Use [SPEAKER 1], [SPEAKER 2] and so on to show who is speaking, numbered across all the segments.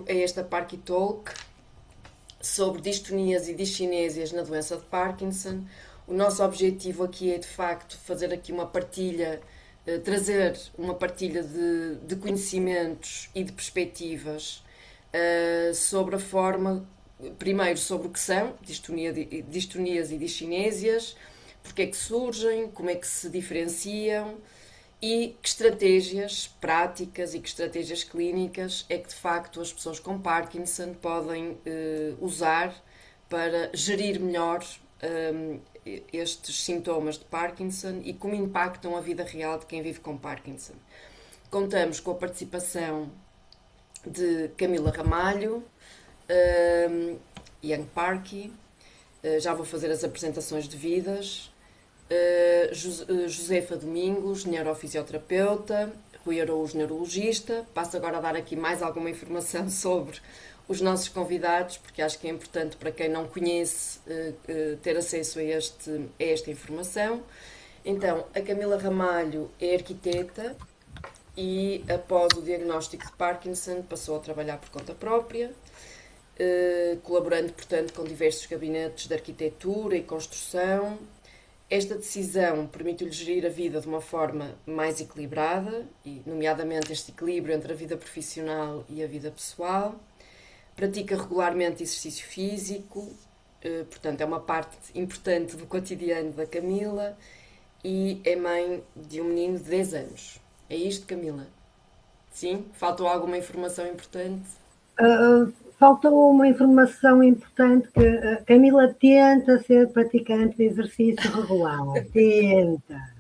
[SPEAKER 1] A esta Parky Talk sobre distonias e discinésias na doença de Parkinson. O nosso objetivo aqui é, de facto, fazer aqui uma partilha, trazer uma partilha de conhecimentos e de perspectivas sobre a forma, primeiro sobre o que são distonias e discinésias, porque é que surgem, como é que se diferenciam e que estratégias práticas e que estratégias clínicas é que de facto as pessoas com Parkinson podem usar para gerir melhor estes sintomas de Parkinson e como impactam a vida real de quem vive com Parkinson. Contamos com a participação de Camila Ramalho, Young Parky, já vou fazer as apresentações devidas. Josefa Domingos, neurofisioterapeuta, Rui Araújo, neurologista. Passo agora a dar aqui mais alguma informação sobre os nossos convidados, porque acho que é importante para quem não conhece ter acesso a esta informação. Então, a Camila Ramalho é arquiteta e, após o diagnóstico de Parkinson, passou a trabalhar por conta própria, colaborando, portanto, com diversos gabinetes de arquitetura e construção. Esta decisão permitiu-lhe gerir a vida de uma forma mais equilibrada, e nomeadamente este equilíbrio entre a vida profissional e a vida pessoal. Pratica regularmente exercício físico, portanto é uma parte importante do cotidiano da Camila, e é mãe de um menino de 10 anos. É isto, Camila? Sim? Faltou alguma informação importante?
[SPEAKER 2] Faltou uma informação importante que a Camila tenta ser praticante de exercício regular. Tenta.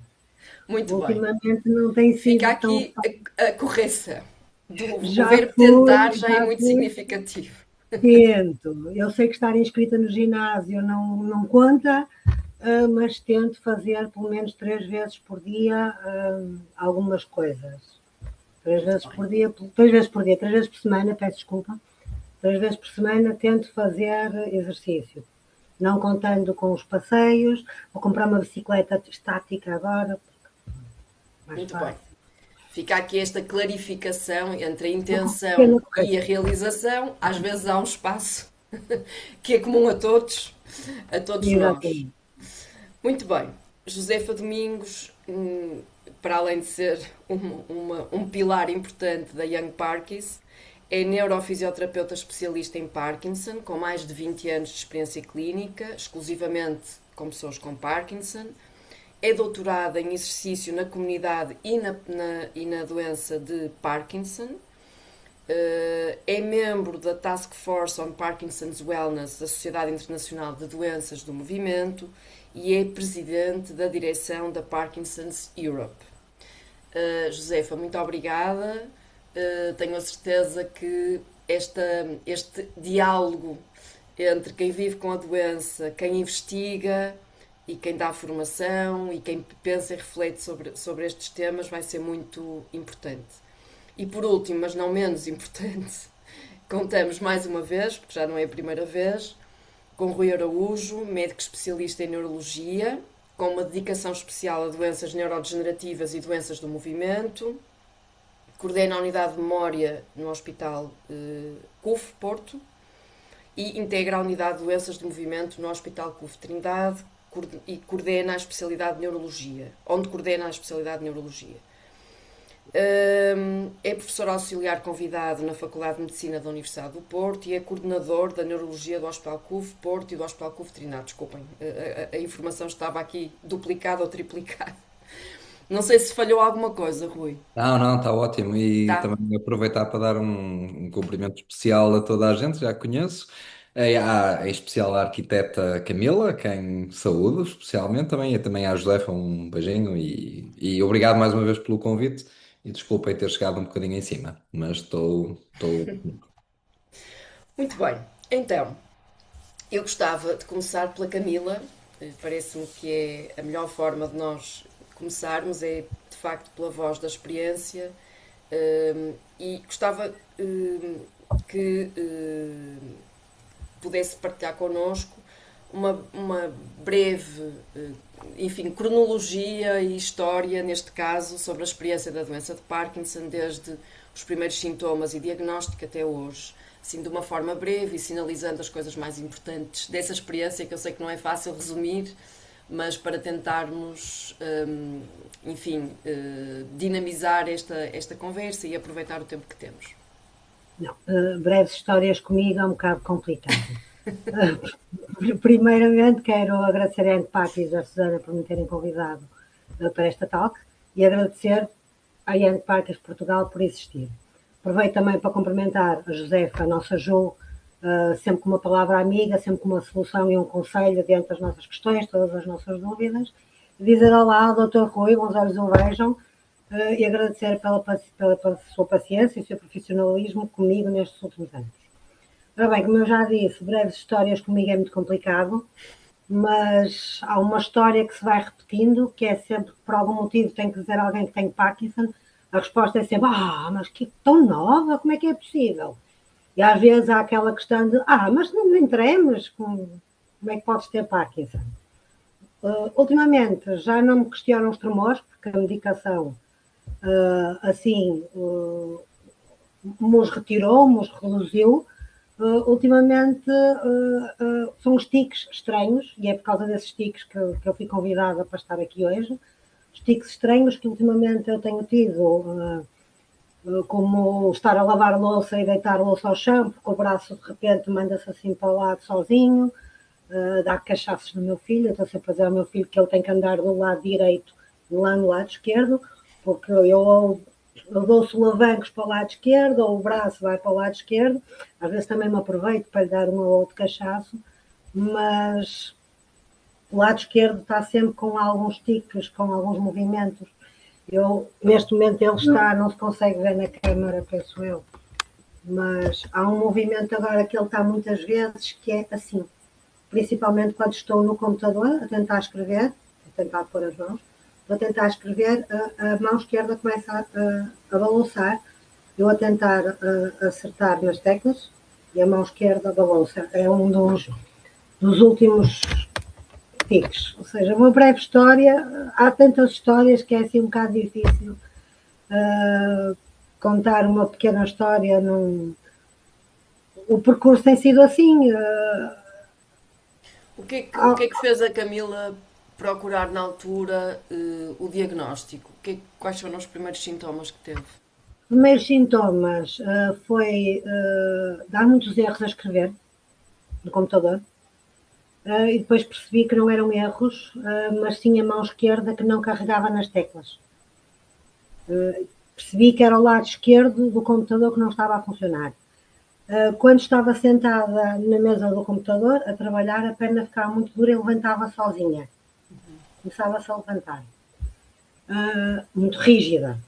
[SPEAKER 1] Muito bem.
[SPEAKER 2] Ultimamente não tem
[SPEAKER 1] Fica
[SPEAKER 2] sido tão
[SPEAKER 1] aqui a correção. O
[SPEAKER 2] Já
[SPEAKER 1] verbo tentar
[SPEAKER 2] fui,
[SPEAKER 1] já é
[SPEAKER 2] já
[SPEAKER 1] muito
[SPEAKER 2] fui,
[SPEAKER 1] significativo.
[SPEAKER 2] tento. Eu sei que estar inscrita no ginásio não conta, mas tento fazer pelo menos 3 vezes por dia algumas coisas. Três
[SPEAKER 1] Muito
[SPEAKER 2] vezes
[SPEAKER 1] bem.
[SPEAKER 2] por dia, 3 vezes por dia, 3 vezes por semana, peço desculpa. 3 vezes por semana tento fazer exercício. Não contando com os passeios, vou comprar uma bicicleta estática agora, mais
[SPEAKER 1] Muito bem.
[SPEAKER 2] fácil.
[SPEAKER 1] Fica aqui esta clarificação entre a
[SPEAKER 2] Uma
[SPEAKER 1] intenção
[SPEAKER 2] pequena
[SPEAKER 1] e a
[SPEAKER 2] correção.
[SPEAKER 1] realização. Às vezes há um espaço que é comum a todos nós.
[SPEAKER 2] Exatamente.
[SPEAKER 1] Muito bem. Josefa Domingos, para além de ser um pilar importante da Young Parkies, é neurofisioterapeuta especialista em Parkinson, com mais de 20 anos de experiência clínica, exclusivamente com pessoas com Parkinson. É doutorada em exercício na comunidade e na doença de Parkinson. É membro da Task Force on Parkinson's Wellness da Sociedade Internacional de Doenças do Movimento e é presidente da direção da Parkinson's Europe. Josefa, muito obrigada. Tenho a certeza que este diálogo entre quem vive com a doença, quem investiga e quem dá formação e quem pensa e reflete sobre estes temas vai ser muito importante. E por último, mas não menos importante, contamos mais uma vez, porque já não é a primeira vez, com Rui Araújo, médico especialista em neurologia, com uma dedicação especial a doenças neurodegenerativas e doenças do movimento. Coordena a unidade de memória no Hospital CUF Porto e integra a unidade de doenças do movimento no Hospital CUF Trindade e coordena a especialidade de neurologia, onde coordena a especialidade de neurologia. É professor auxiliar convidado na Faculdade de Medicina da Universidade do Porto e é coordenador da Neurologia do Hospital CUF Porto e do Hospital CUF Trindade. Desculpem, a informação estava aqui duplicada ou triplicada. Não sei se falhou alguma coisa, Rui.
[SPEAKER 3] Não, não, está ótimo. E
[SPEAKER 1] Tá?
[SPEAKER 3] também aproveitar para dar um cumprimento especial a toda a gente, já conheço. Em especial à arquiteta Camila, quem saúdo especialmente também, e também à Josefa, um beijinho e obrigado mais uma vez pelo convite. E desculpem ter chegado um bocadinho em cima, mas estou.
[SPEAKER 1] Muito bem. Então, eu gostava de começar pela Camila. Parece-me que é a melhor forma de nós começarmos, é de facto pela voz da experiência. E gostava que pudesse partilhar connosco uma breve, enfim, cronologia e história, neste caso, sobre a experiência da doença de Parkinson, desde os primeiros sintomas e diagnóstico até hoje, assim de uma forma breve e sinalizando as coisas mais importantes dessa experiência, que eu sei que não é fácil resumir, mas para tentarmos, enfim, dinamizar esta conversa e aproveitar o tempo que temos.
[SPEAKER 2] Não, breves histórias comigo é um bocado complicado. Primeiramente, quero agradecer a Antepac e a Susana por me terem convidado para esta talk e agradecer à Young Parkers Portugal por existir. Aproveito também para cumprimentar a Josefa, a nossa Ju, sempre com uma palavra amiga, sempre com uma solução e um conselho diante das nossas questões, todas as nossas dúvidas. Dizer olá ao Dr. Rui, bons olhos o vejam, e agradecer pela sua paciência e o seu profissionalismo comigo nestes últimos anos. Ora bem, como eu já disse, breves histórias comigo é muito complicado, mas há uma história que se vai repetindo, que é sempre que por algum motivo tem que dizer a alguém que tem Parkinson, a resposta é sempre, mas que tão nova, como é que é possível? E às vezes há aquela questão de, mas não me tremes, como é que podes ter Parkinson? Ultimamente já não me questionam os tremores, porque a medicação assim nos retirou, nos reduziu. Ultimamente são os tiques estranhos, e é por causa desses tiques que eu fui convidada para estar aqui hoje. Os tiques estranhos que ultimamente eu tenho tido, como estar a lavar louça e deitar louça ao chão, porque o braço de repente manda-se assim para o lado sozinho, dá cachaços no meu filho. Eu estou sempre a dizer ao meu filho que ele tem que andar do lado direito e lá no lado esquerdo, porque eu dou solavancos para o lado esquerdo, ou o braço vai para o lado esquerdo. Às vezes também me aproveito para lhe dar um ou outro cachaço, mas o lado esquerdo está sempre com alguns tiques, com alguns movimentos. Neste momento ele está, não se consegue ver na câmara, penso eu, mas há um movimento agora que ele está muitas vezes, que é assim, principalmente quando estou no computador a tentar escrever, a tentar pôr as mãos, vou tentar escrever, a mão esquerda começa a balançar, eu a tentar acertar nas teclas e a mão esquerda balança. É um dos últimos tiques. Ou seja, uma breve história, há tantas histórias que é assim um bocado difícil contar uma pequena história. O percurso tem sido assim.
[SPEAKER 1] O que é que fez a Camila procurar na altura o diagnóstico? Quais foram os primeiros sintomas que teve?
[SPEAKER 2] Primeiros sintomas foi dar muitos erros a escrever no computador. E depois percebi que não eram erros, mas tinha a mão esquerda que não carregava nas teclas. Percebi que era o lado esquerdo do computador que não estava a funcionar. Quando estava sentada na mesa do computador a trabalhar, a perna ficava muito dura e levantava sozinha. Começava-se a levantar. Muito rígida.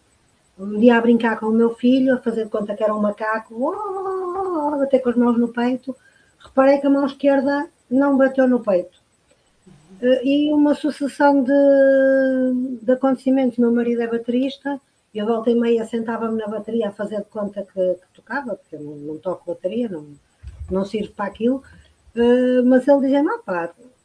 [SPEAKER 2] Um dia a brincar com o meu filho, a fazer de conta que era um macaco, a bater com as mãos no peito, reparei que a mão esquerda não bateu no peito. E uma sucessão de acontecimentos. Meu marido é baterista, eu volta e meia sentava-me na bateria a fazer de conta que tocava, porque eu não toco bateria, não sirvo para aquilo, mas ele dizia,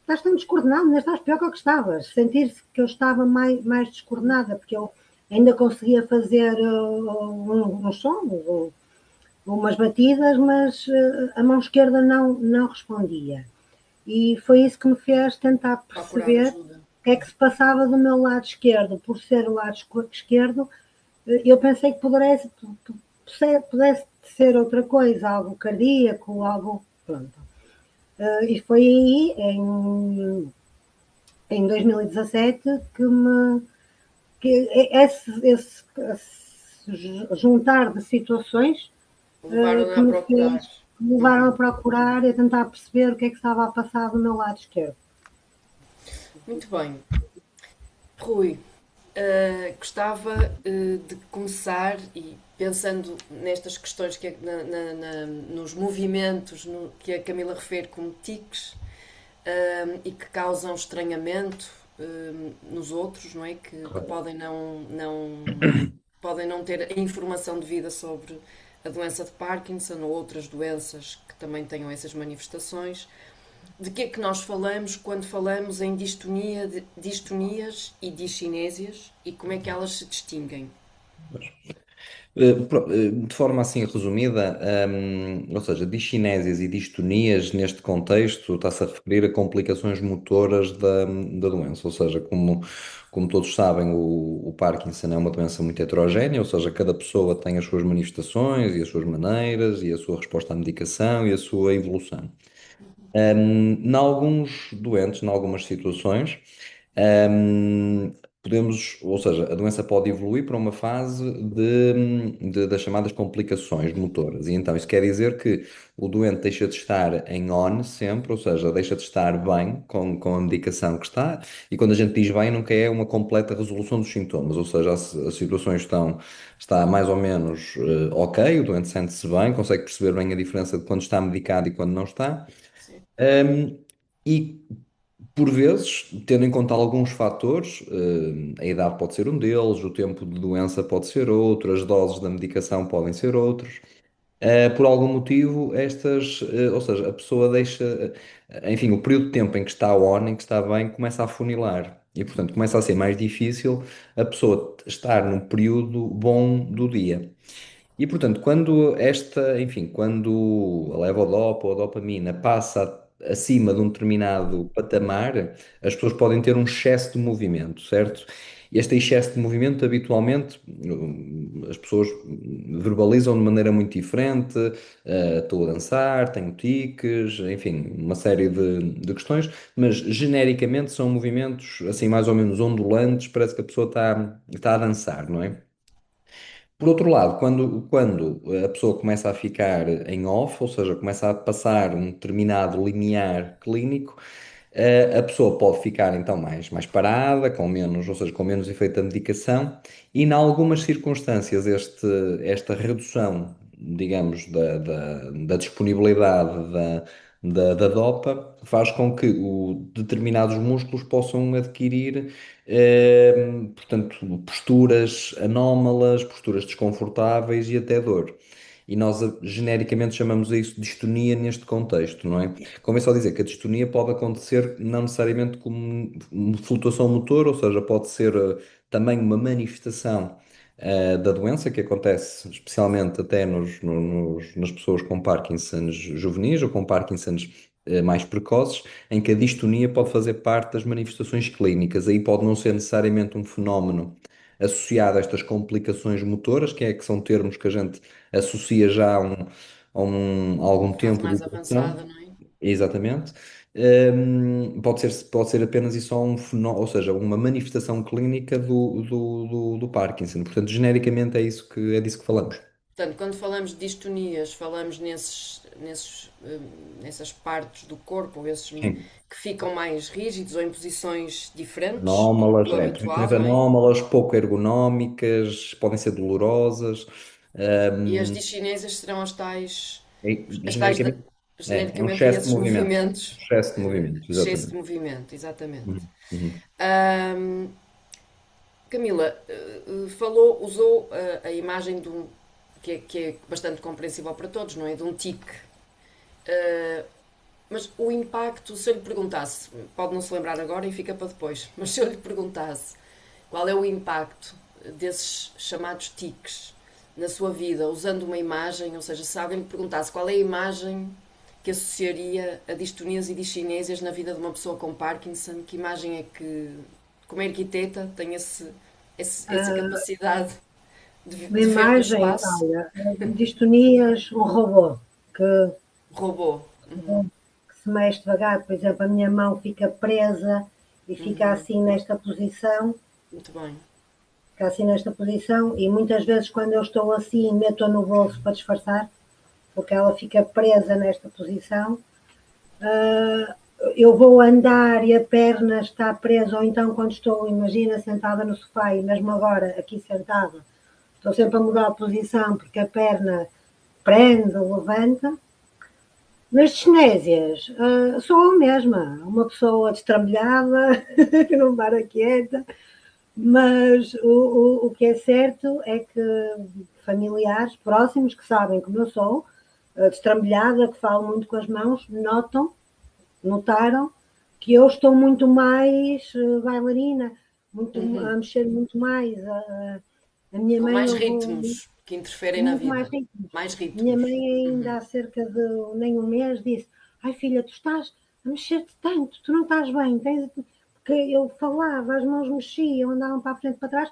[SPEAKER 2] estás tão descoordenado, ainda estás pior que o que estavas. Sentir-se que eu estava mais descoordenada, porque eu ainda conseguia fazer uns sons, umas batidas, mas a mão esquerda não respondia. E foi isso que me fez tentar perceber o que é que se passava do meu lado esquerdo. Por ser o lado esquerdo, eu pensei que pudesse ser outra coisa, algo cardíaco, algo... Pronto. E foi aí, em 2017, que esse juntar de situações que me levaram a procurar e a tentar perceber o que é que estava a passar do meu lado esquerdo.
[SPEAKER 1] Muito bem. Rui, gostava de começar, e pensando nestas questões, nos movimentos que a Camila refere como tiques, e que causam estranhamento nos outros, não é? Que podem não ter a informação devida sobre a doença de Parkinson ou outras doenças que também tenham essas manifestações. De que é que nós falamos quando falamos em distonias e discinésias, e como é que elas se distinguem?
[SPEAKER 3] De forma assim resumida, ou seja, discinésias e distonias neste contexto está-se a referir a complicações motoras da doença, ou seja, como todos sabem, o Parkinson é uma doença muito heterogénea, ou seja, cada pessoa tem as suas manifestações e as suas maneiras e a sua resposta à medicação e a sua evolução. Em alguns doentes, em algumas situações, um, podemos, ou seja, a doença pode evoluir para uma fase das chamadas complicações motoras. E então isso quer dizer que o doente deixa de estar em on sempre, ou seja, deixa de estar bem com a medicação que está. E quando a gente diz bem, nunca é uma completa resolução dos sintomas, ou seja, as situações está mais ou menos ok, o doente sente-se bem, consegue perceber bem a diferença de quando está medicado e quando não está.
[SPEAKER 1] Sim.
[SPEAKER 3] Um, e por vezes, tendo em conta alguns fatores, a idade pode ser um deles, o tempo de doença pode ser outro, as doses da medicação podem ser outros. Por algum motivo, ou seja, a pessoa deixa, enfim, o período de tempo em que está on, em que está bem, começa a funilar. E, portanto, começa a ser mais difícil a pessoa estar num período bom do dia. E portanto, quando a levodopa ou a dopamina passa acima de um determinado patamar, as pessoas podem ter um excesso de movimento, certo? Este excesso de movimento, habitualmente, as pessoas verbalizam de maneira muito diferente, estou a dançar, tenho tiques, enfim, uma série de questões, mas genericamente são movimentos assim mais ou menos ondulantes, parece que a pessoa está a dançar, não é? Por outro lado, quando a pessoa começa a ficar em off, ou seja, começa a passar um determinado limiar clínico, a pessoa pode ficar então mais parada, com menos, ou seja, com menos efeito da medicação, e em algumas circunstâncias esta redução, digamos, da disponibilidade da dopa faz com que determinados músculos possam adquirir, portanto, posturas anómalas, posturas desconfortáveis e até dor. E nós genericamente chamamos a isso de distonia neste contexto, não é? Convém só dizer que a distonia pode acontecer não necessariamente como uma flutuação motor, ou seja, pode ser também uma manifestação da doença que acontece especialmente até nas pessoas com Parkinson's juvenis ou com Parkinson's mais precoces, em que a distonia pode fazer parte das manifestações clínicas. Aí pode não ser necessariamente um fenómeno associado a estas complicações motoras, que são termos que a gente associa já a algum
[SPEAKER 1] Fase
[SPEAKER 3] tempo de
[SPEAKER 1] mais
[SPEAKER 3] evolução.
[SPEAKER 1] avançada, não é?
[SPEAKER 3] Exatamente. Pode ser apenas e só um fenómeno, ou seja, uma manifestação clínica do Parkinson. Portanto, genericamente é disso que falamos.
[SPEAKER 1] Portanto, quando falamos de distonias, falamos nessas partes do corpo, esses
[SPEAKER 3] Sim.
[SPEAKER 1] que ficam mais rígidos ou em posições diferentes
[SPEAKER 3] Anómalas,
[SPEAKER 1] do
[SPEAKER 3] posições
[SPEAKER 1] habitual, não é?
[SPEAKER 3] anómalas, pouco ergonómicas, podem ser dolorosas.
[SPEAKER 1] E as
[SPEAKER 3] Hum,
[SPEAKER 1] discinésias serão as tais
[SPEAKER 3] genericamente, é um
[SPEAKER 1] genericamente
[SPEAKER 3] excesso de
[SPEAKER 1] nesses
[SPEAKER 3] movimento.
[SPEAKER 1] movimentos,
[SPEAKER 3] Excesso de movimento,
[SPEAKER 1] excesso de
[SPEAKER 3] exatamente.
[SPEAKER 1] movimento, exatamente.
[SPEAKER 3] Uhum, uhum.
[SPEAKER 1] Ahm, Camila, usou a imagem que é bastante compreensível para todos, não é? De um tique. Ah, mas o impacto, se eu lhe perguntasse, pode não se lembrar agora e fica para depois, mas se eu lhe perguntasse qual é o impacto desses chamados tiques na sua vida, usando uma imagem, ou seja, se alguém lhe perguntasse qual é a imagem que associaria a distonias e discinésias na vida de uma pessoa com Parkinson, que imagem é que, como arquiteta, tem essa
[SPEAKER 2] Ah,
[SPEAKER 1] capacidade
[SPEAKER 2] uma
[SPEAKER 1] de ver no
[SPEAKER 2] imagem,
[SPEAKER 1] espaço?
[SPEAKER 2] olha, distonias, um robô
[SPEAKER 1] Robô.
[SPEAKER 2] que se mexe devagar, por exemplo, a minha mão fica presa e
[SPEAKER 1] Muito bem.
[SPEAKER 2] fica assim nesta posição, e muitas vezes quando eu estou assim, meto-a no bolso para disfarçar, porque ela fica presa nesta posição. Ah, eu vou andar e a perna está presa, ou então quando estou, imagina, sentada no sofá e mesmo agora aqui sentada, estou sempre a mudar a posição porque a perna prende ou levanta. Nas discinésias, sou a mesma, uma pessoa destrabalhada, que não para quieta, mas o que é certo é que familiares próximos que sabem como eu sou, destrabalhada, que falo muito com as mãos, notaram que eu estou muito mais bailarina, muito, a mexer muito mais. A minha
[SPEAKER 1] Com
[SPEAKER 2] mãe
[SPEAKER 1] mais
[SPEAKER 2] houve
[SPEAKER 1] ritmos que interferem na
[SPEAKER 2] muito mais
[SPEAKER 1] vida.
[SPEAKER 2] ritmos.
[SPEAKER 1] Mais
[SPEAKER 2] Minha
[SPEAKER 1] ritmos.
[SPEAKER 2] mãe ainda
[SPEAKER 1] Uhum.
[SPEAKER 2] há cerca de nem um mês disse: Ai filha, tu estás a mexer-te tanto, tu não estás bem. Porque eu falava, as mãos mexiam, andavam para a frente e para trás.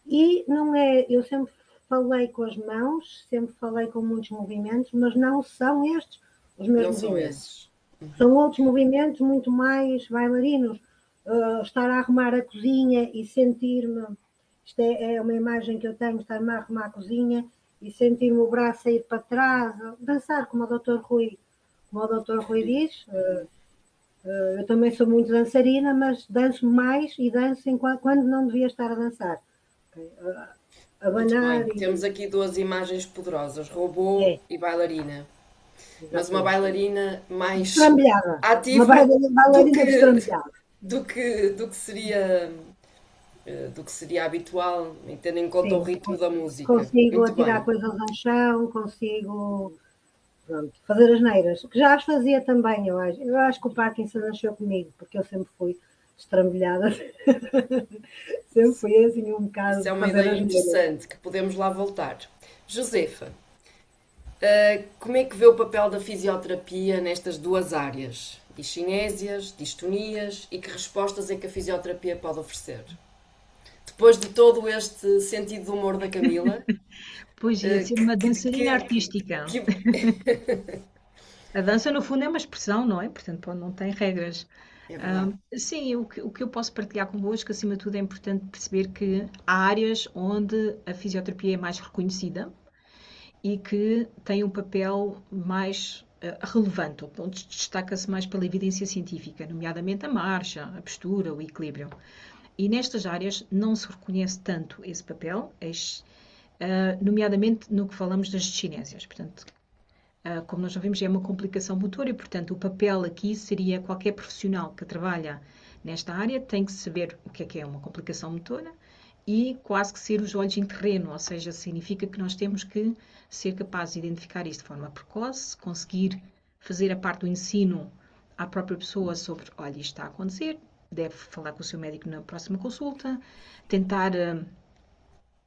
[SPEAKER 2] E não é, eu sempre falei com as mãos, sempre falei com muitos movimentos, mas não são estes os meus
[SPEAKER 1] Não são
[SPEAKER 2] movimentos.
[SPEAKER 1] esses. Uhum.
[SPEAKER 2] São outros movimentos muito mais bailarinos. Estar a arrumar a cozinha e sentir-me. Isto é uma imagem que eu tenho, estar-me a arrumar a cozinha e sentir-me o braço a ir para trás, dançar como o Dr. Rui diz. Eu também sou muito dançarina, mas danço mais e danço quando não devia estar a dançar. Okay?
[SPEAKER 1] Muito
[SPEAKER 2] Abanar
[SPEAKER 1] bem.
[SPEAKER 2] e.
[SPEAKER 1] Temos aqui duas imagens poderosas: robô
[SPEAKER 2] É,
[SPEAKER 1] e bailarina. Mas uma
[SPEAKER 2] exatamente.
[SPEAKER 1] bailarina mais
[SPEAKER 2] Destrambelhada. Uma
[SPEAKER 1] ativa do
[SPEAKER 2] bailarina
[SPEAKER 1] que,
[SPEAKER 2] destrambelhada.
[SPEAKER 1] do que seria habitual, tendo em conta o
[SPEAKER 2] Sim,
[SPEAKER 1] ritmo da música.
[SPEAKER 2] consigo
[SPEAKER 1] Muito
[SPEAKER 2] atirar
[SPEAKER 1] bem.
[SPEAKER 2] coisas ao chão, consigo pronto, fazer as neiras, que já as fazia também, eu acho. Eu acho que o Parkinson nasceu comigo, porque eu sempre fui estrambelhada, sempre fui assim um bocado
[SPEAKER 1] Isso é
[SPEAKER 2] de
[SPEAKER 1] uma
[SPEAKER 2] fazer
[SPEAKER 1] ideia
[SPEAKER 2] as neiras.
[SPEAKER 1] interessante que podemos lá voltar. Josefa, como é que vê o papel da fisioterapia nestas duas áreas? Discinésias, distonias e que respostas é que a fisioterapia pode oferecer? Depois de todo este sentido de humor da Camila,
[SPEAKER 4] Pois ia ser uma
[SPEAKER 1] que,
[SPEAKER 4] dançarina
[SPEAKER 1] que,
[SPEAKER 4] artística.
[SPEAKER 1] que,
[SPEAKER 4] A dança, no fundo, é uma expressão, não é? Portanto, pô, não tem regras.
[SPEAKER 1] é verdade.
[SPEAKER 4] Sim, o que eu posso partilhar convosco, acima de tudo, é importante perceber que há áreas onde a fisioterapia é mais reconhecida e que tem um papel mais relevante, ou onde destaca-se mais pela evidência científica, nomeadamente a marcha, a postura, o equilíbrio. E nestas áreas não se reconhece tanto esse papel, nomeadamente no que falamos das discinésias. Portanto, como nós já vimos, é uma complicação motora e, portanto, o papel aqui seria qualquer profissional que trabalha nesta área tem que saber o que é uma complicação motora e quase que ser os olhos em terreno, ou seja, significa que nós temos que ser capazes de identificar isto de forma precoce, conseguir fazer a parte do ensino à própria pessoa sobre, olha, isto está a acontecer, deve falar com o seu médico na próxima consulta, tentar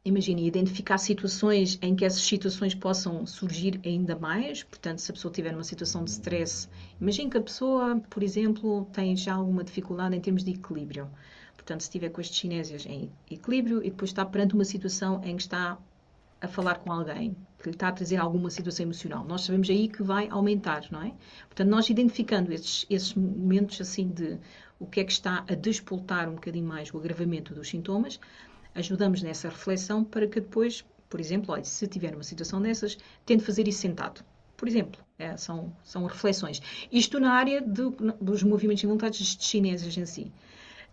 [SPEAKER 4] imagine, identificar situações em que essas situações possam surgir ainda mais. Portanto, se a pessoa tiver numa situação de stress, imagine que a pessoa, por exemplo, tem já alguma dificuldade em termos de equilíbrio. Portanto, se estiver com as discinésias em equilíbrio e depois está perante uma situação em que está a falar com alguém, que lhe está a trazer alguma situação emocional, nós sabemos aí que vai aumentar, não é? Portanto, nós identificando esses momentos assim de o que é que está a despoltar um bocadinho mais o agravamento dos sintomas, ajudamos nessa reflexão para que depois, por exemplo, olha, se tiver uma situação dessas, tente fazer isso sentado. Por exemplo, são reflexões. Isto na área dos movimentos involuntários dos chineses em si.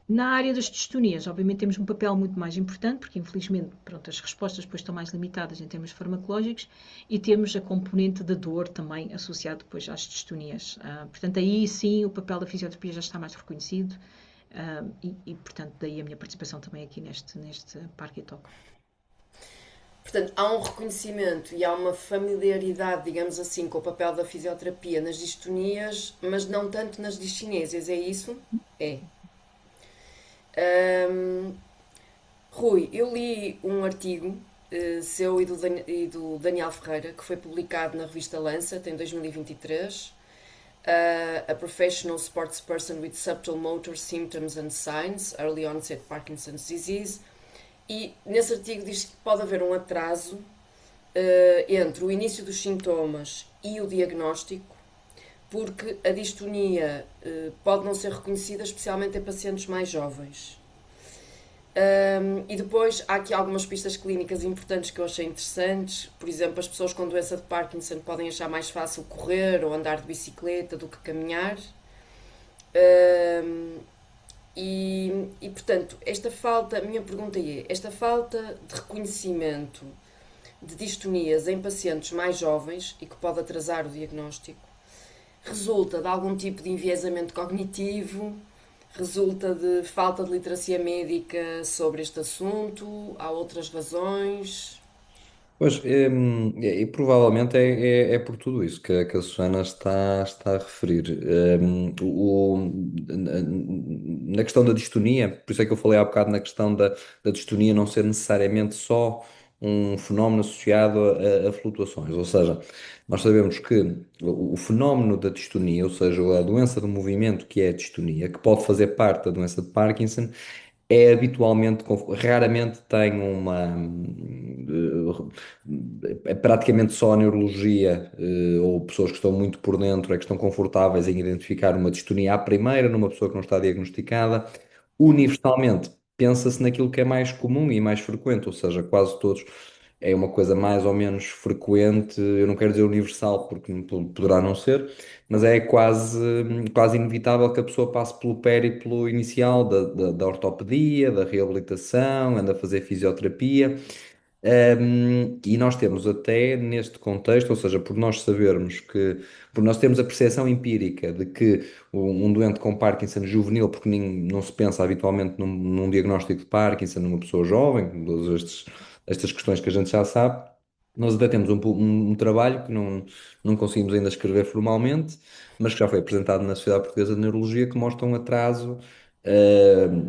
[SPEAKER 4] Na área das distonias, obviamente temos um papel muito mais importante, porque infelizmente pronto, as respostas depois estão mais limitadas em termos farmacológicos e temos a componente da dor também associada depois às distonias. Portanto, aí sim o papel da fisioterapia já está mais reconhecido portanto, daí a minha participação também aqui neste Parque Talk.
[SPEAKER 1] Portanto, há um reconhecimento e há uma familiaridade, digamos assim, com o papel da fisioterapia nas distonias, mas não tanto nas discinésias, é isso? É. Ahm, Rui, eu li um artigo seu e do Daniel Ferreira, que foi publicado na revista Lancet em 2023, a Professional Sportsperson with Subtle Motor Symptoms and Signs, Early Onset Parkinson's Disease, e nesse artigo diz que pode haver um atraso entre o início dos sintomas e o diagnóstico, porque a distonia pode não ser reconhecida, especialmente em pacientes mais jovens. E depois há aqui algumas pistas clínicas importantes que eu achei interessantes. Por exemplo, as pessoas com doença de Parkinson podem achar mais fácil correr ou andar de bicicleta do que caminhar. Portanto, a minha pergunta é, esta falta de reconhecimento de distonias em pacientes mais jovens e que pode atrasar o diagnóstico, resulta de algum tipo de enviesamento cognitivo? Resulta de falta de literacia médica sobre este assunto? Há outras razões?
[SPEAKER 3] Pois, e provavelmente é por tudo isso que a Susana está a referir. Na questão da distonia, por isso é que eu falei há bocado na questão da distonia não ser necessariamente só um fenómeno associado a flutuações. Ou seja, nós sabemos que o fenómeno da distonia, ou seja, a doença do movimento que é a distonia, que pode fazer parte da doença de Parkinson, é habitualmente, raramente tem é praticamente só a neurologia, ou pessoas que estão muito por dentro é que estão confortáveis em identificar uma distonia à primeira numa pessoa que não está diagnosticada.
[SPEAKER 1] Uhum.
[SPEAKER 3] Universalmente, pensa-se naquilo que é mais comum e mais frequente, ou seja, quase todos. É uma coisa mais ou menos frequente, eu não quero dizer universal porque poderá não ser, mas é quase inevitável que a pessoa passe pelo périplo inicial da ortopedia, da reabilitação, anda a fazer fisioterapia. E nós temos até neste contexto, ou seja, por nós termos a percepção empírica de que um doente com Parkinson juvenil, porque não se pensa habitualmente num diagnóstico de Parkinson numa pessoa jovem, com estas questões que a gente já sabe, nós até temos um trabalho que não conseguimos ainda escrever formalmente, mas que já foi apresentado na Sociedade Portuguesa de Neurologia, que mostra um atraso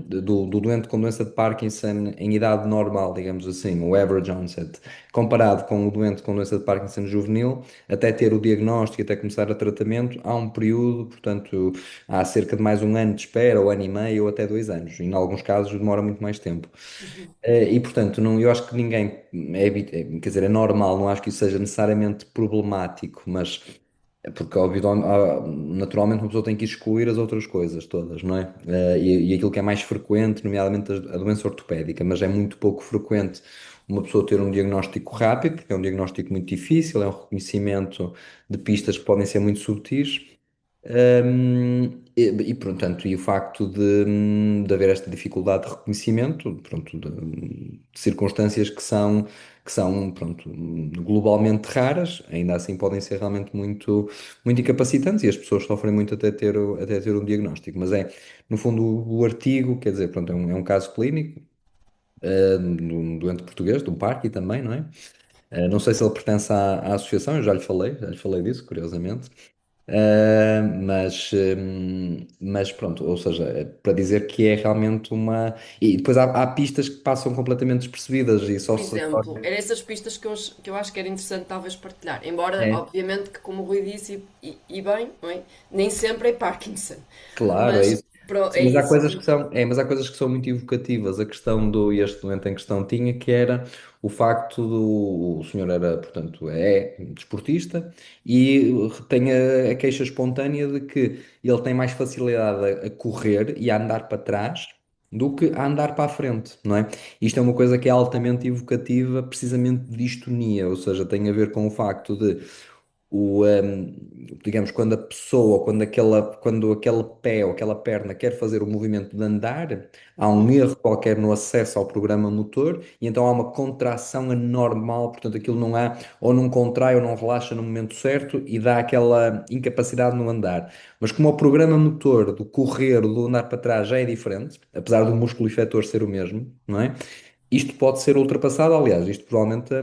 [SPEAKER 3] do doente com doença de Parkinson em idade normal, digamos assim, o average onset, comparado com o doente com doença de Parkinson juvenil, até ter o diagnóstico, até começar o tratamento, há um período, portanto, há cerca de mais um ano de espera, ou ano e meio, ou até 2 anos. Em alguns casos demora muito mais tempo.
[SPEAKER 1] Uhum.
[SPEAKER 3] E portanto, eu acho que ninguém quer dizer, é normal, não acho que isso seja necessariamente problemático, mas porque naturalmente uma pessoa tem que excluir as outras coisas todas, não é? E aquilo que é mais frequente, nomeadamente a doença ortopédica, mas é muito pouco frequente uma pessoa ter um diagnóstico rápido, porque é um diagnóstico muito difícil, é um reconhecimento de pistas que podem ser muito subtis. Portanto, e o facto de haver esta dificuldade de reconhecimento, pronto, de circunstâncias que são, pronto, globalmente raras, ainda assim podem ser realmente muito, muito incapacitantes e as pessoas sofrem muito até ter um diagnóstico. Mas no fundo, o artigo, quer dizer, pronto, é um caso clínico, de um doente português, de um Parque também, não é? Não sei se ele pertence à associação, eu já lhe falei disso, curiosamente. Mas pronto, ou seja, para dizer que é realmente uma. E depois há pistas que passam completamente despercebidas e só
[SPEAKER 1] Por
[SPEAKER 3] se.
[SPEAKER 1] exemplo, eram essas pistas que eu acho que era interessante talvez partilhar. Embora,
[SPEAKER 3] É,
[SPEAKER 1] obviamente, que como o Rui disse, e bem, não é? Nem sempre é Parkinson.
[SPEAKER 3] claro, é
[SPEAKER 1] Mas
[SPEAKER 3] isso.
[SPEAKER 1] é
[SPEAKER 3] Sim, mas há
[SPEAKER 1] isso.
[SPEAKER 3] coisas que são, mas há coisas que são muito evocativas. A questão este doente em questão tinha, que era o facto o senhor era, portanto, é desportista e tem a queixa espontânea de que ele tem mais facilidade a correr e a andar para trás do que a andar para a frente, não é? Isto é uma coisa que é altamente evocativa, precisamente de distonia, ou seja, tem a ver com o facto de digamos, quando a pessoa, quando aquele pé ou aquela perna quer fazer o movimento de andar, há um
[SPEAKER 1] Uhum.
[SPEAKER 3] erro qualquer no acesso ao programa motor e então há uma contração anormal, portanto aquilo não há, ou não contrai ou não relaxa no momento certo e dá aquela incapacidade no andar. Mas como o programa motor do correr, do andar para trás já é diferente, apesar do músculo efetor ser o mesmo, não é? Isto pode ser ultrapassado, aliás, isto provavelmente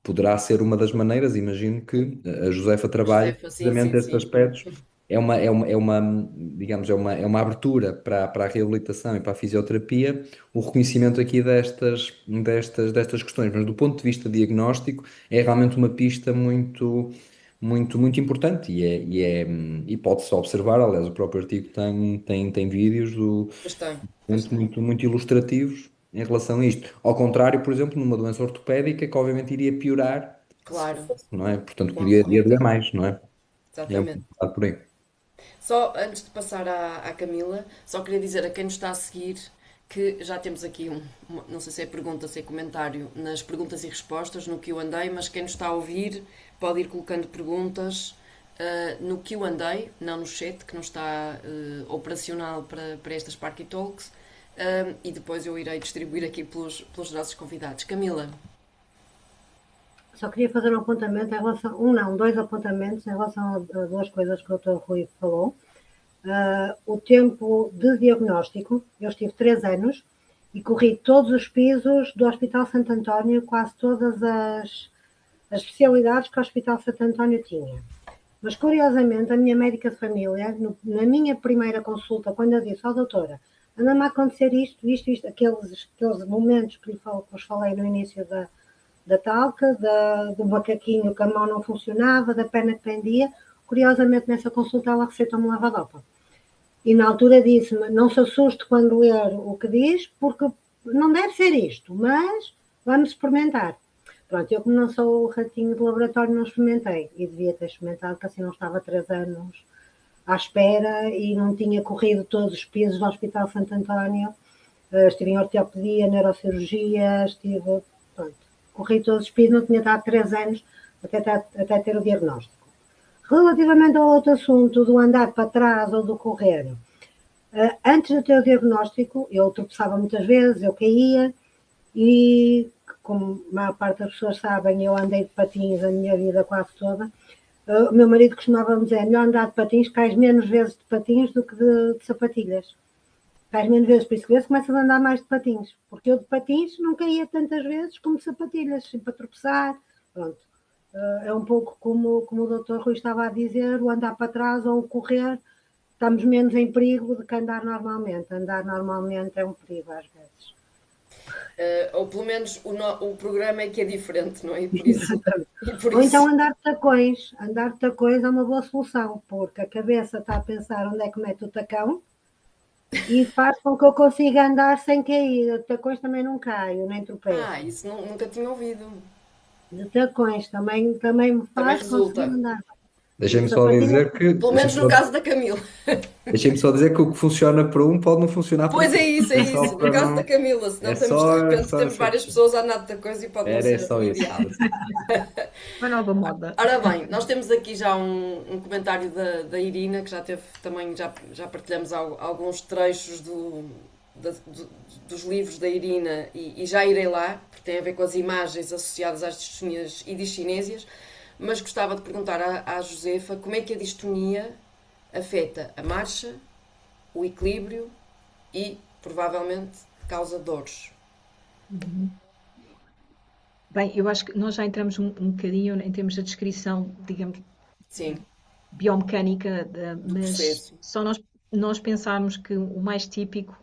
[SPEAKER 3] poderá ser uma das maneiras, imagino que a Josefa trabalhe
[SPEAKER 1] Josefa, sim,
[SPEAKER 3] precisamente
[SPEAKER 1] sim,
[SPEAKER 3] estes
[SPEAKER 1] sim.
[SPEAKER 3] aspectos. Digamos, é uma abertura para a reabilitação e para a fisioterapia, o reconhecimento aqui destas questões, mas do ponto de vista diagnóstico, é realmente uma pista muito, muito, muito importante e pode-se observar, aliás, o próprio artigo tem vídeos
[SPEAKER 1] Pois tem, pois
[SPEAKER 3] muito,
[SPEAKER 1] tem.
[SPEAKER 3] muito, muito ilustrativos em relação a isto. Ao contrário, por exemplo, numa doença ortopédica que obviamente iria piorar se
[SPEAKER 1] Claro,
[SPEAKER 3] fosse, não é? Portanto,
[SPEAKER 1] com a
[SPEAKER 3] podia doer
[SPEAKER 1] corrida.
[SPEAKER 3] mais, não é? É um
[SPEAKER 1] Exatamente.
[SPEAKER 3] bocado por aí.
[SPEAKER 1] Só antes de passar à Camila, só queria dizer a quem nos está a seguir que já temos aqui não sei se é pergunta, se é comentário, nas perguntas e respostas no Q&A, mas quem nos está a ouvir pode ir colocando perguntas no Q&A, não no chat, que não está operacional para estas Sparky Talks, e depois eu irei distribuir aqui pelos nossos convidados. Camila.
[SPEAKER 2] Só queria fazer um apontamento em relação, não, dois apontamentos em relação a duas coisas que o Dr. Rui falou. O tempo de diagnóstico, eu estive 3 anos e corri todos os pisos do Hospital Santo António, quase todas as especialidades que o Hospital Santo António tinha. Mas, curiosamente, a minha médica de família, na minha primeira consulta, quando eu disse, doutora, anda-me a acontecer isto, aqueles momentos que vos falei no início da talca, do macaquinho que a mão não funcionava, da perna que pendia, curiosamente nessa consulta ela receitou-me lavadopa. E na altura disse-me, não se assuste quando ler o que diz, porque não deve ser isto, mas vamos experimentar. Pronto, eu como não sou o ratinho de laboratório, não experimentei. E devia ter experimentado, porque assim não estava 3 anos à espera e não tinha corrido todos os pisos do Hospital Santo António. Estive em ortopedia, neurocirurgia, corri todos os pisos, não tinha estado 3 anos até ter o diagnóstico. Relativamente ao outro assunto do andar para trás ou do correr, antes de ter o diagnóstico, eu tropeçava muitas vezes, eu caía e, como a maior parte das pessoas sabem, eu andei de patins a minha vida quase toda. O meu marido costumava me dizer, melhor andar de patins, cais menos vezes de patins do que de sapatilhas. Cais menos vezes, por isso que começas a andar mais de patins, porque eu de patins não caía tantas vezes como de sapatilhas, sempre a tropeçar, pronto. É um pouco como o doutor Rui estava a dizer, o andar para trás ou o correr, estamos menos em perigo do que andar normalmente. Andar normalmente é um perigo às vezes.
[SPEAKER 1] Ou pelo menos o programa é que é diferente, não é? E por isso,
[SPEAKER 2] Ou então andar de tacões. Andar de tacões é uma boa solução, porque a cabeça está a pensar onde é que mete o tacão e faz com que eu consiga andar sem cair. De tacões também não caio, nem tropeço.
[SPEAKER 1] Isso nunca tinha ouvido.
[SPEAKER 2] De tacões também me faz conseguir
[SPEAKER 1] resulta.
[SPEAKER 2] andar.
[SPEAKER 3] Deixem-me só dizer que.
[SPEAKER 1] Pelo menos no caso da Camila.
[SPEAKER 3] Deixem-me só dizer que o que funciona para um pode não funcionar para
[SPEAKER 1] Pois
[SPEAKER 3] outro.
[SPEAKER 1] é isso.
[SPEAKER 3] Só
[SPEAKER 1] No
[SPEAKER 3] para
[SPEAKER 1] caso
[SPEAKER 3] não-
[SPEAKER 1] da Camila, senão
[SPEAKER 3] É
[SPEAKER 1] temos, de
[SPEAKER 3] só,
[SPEAKER 1] repente
[SPEAKER 3] só
[SPEAKER 1] temos
[SPEAKER 3] essa
[SPEAKER 1] várias
[SPEAKER 3] questão.
[SPEAKER 1] pessoas a andar de coisa e pode não
[SPEAKER 3] Era
[SPEAKER 1] ser
[SPEAKER 3] só
[SPEAKER 1] o
[SPEAKER 3] isso.
[SPEAKER 1] ideal.
[SPEAKER 4] Uma nova moda.
[SPEAKER 1] Ora bem, nós temos aqui já um comentário da Irina, que já teve também, já partilhamos alguns trechos dos livros da Irina e já irei lá, porque tem a ver com as imagens associadas às distonias e discinésias, mas gostava de perguntar à Josefa como é que a distonia afeta a marcha, o equilíbrio e, provavelmente, causa dores.
[SPEAKER 4] Bem, eu acho que nós já entramos um bocadinho em termos de descrição, digamos,
[SPEAKER 1] Sim,
[SPEAKER 4] biomecânica,
[SPEAKER 1] do
[SPEAKER 4] mas
[SPEAKER 1] processo.
[SPEAKER 4] só nós pensarmos que o mais típico,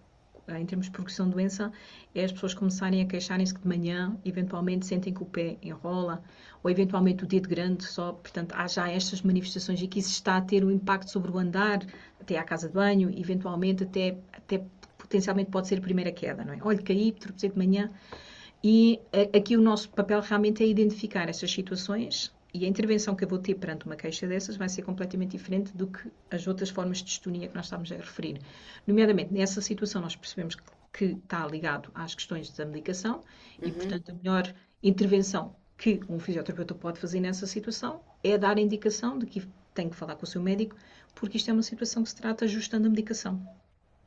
[SPEAKER 4] em termos de progressão de doença, é as pessoas começarem a queixarem-se que de manhã, eventualmente, sentem que o pé enrola, ou eventualmente o dedo grande só, portanto, há já estas manifestações e que isso está a ter um impacto sobre o andar, até à casa de banho, eventualmente até potencialmente pode ser a primeira queda, não é? Olha, caí, tropecei de manhã, e aqui o nosso papel realmente é identificar essas situações e a intervenção que eu vou ter perante uma queixa dessas vai ser completamente diferente do que as outras formas de distonia que nós estamos a referir. Nomeadamente, nessa situação nós percebemos que está ligado às questões da medicação e, portanto, a melhor intervenção que um fisioterapeuta pode fazer nessa situação é dar a indicação de que tem que falar com o seu médico, porque isto é uma situação que se trata ajustando a medicação.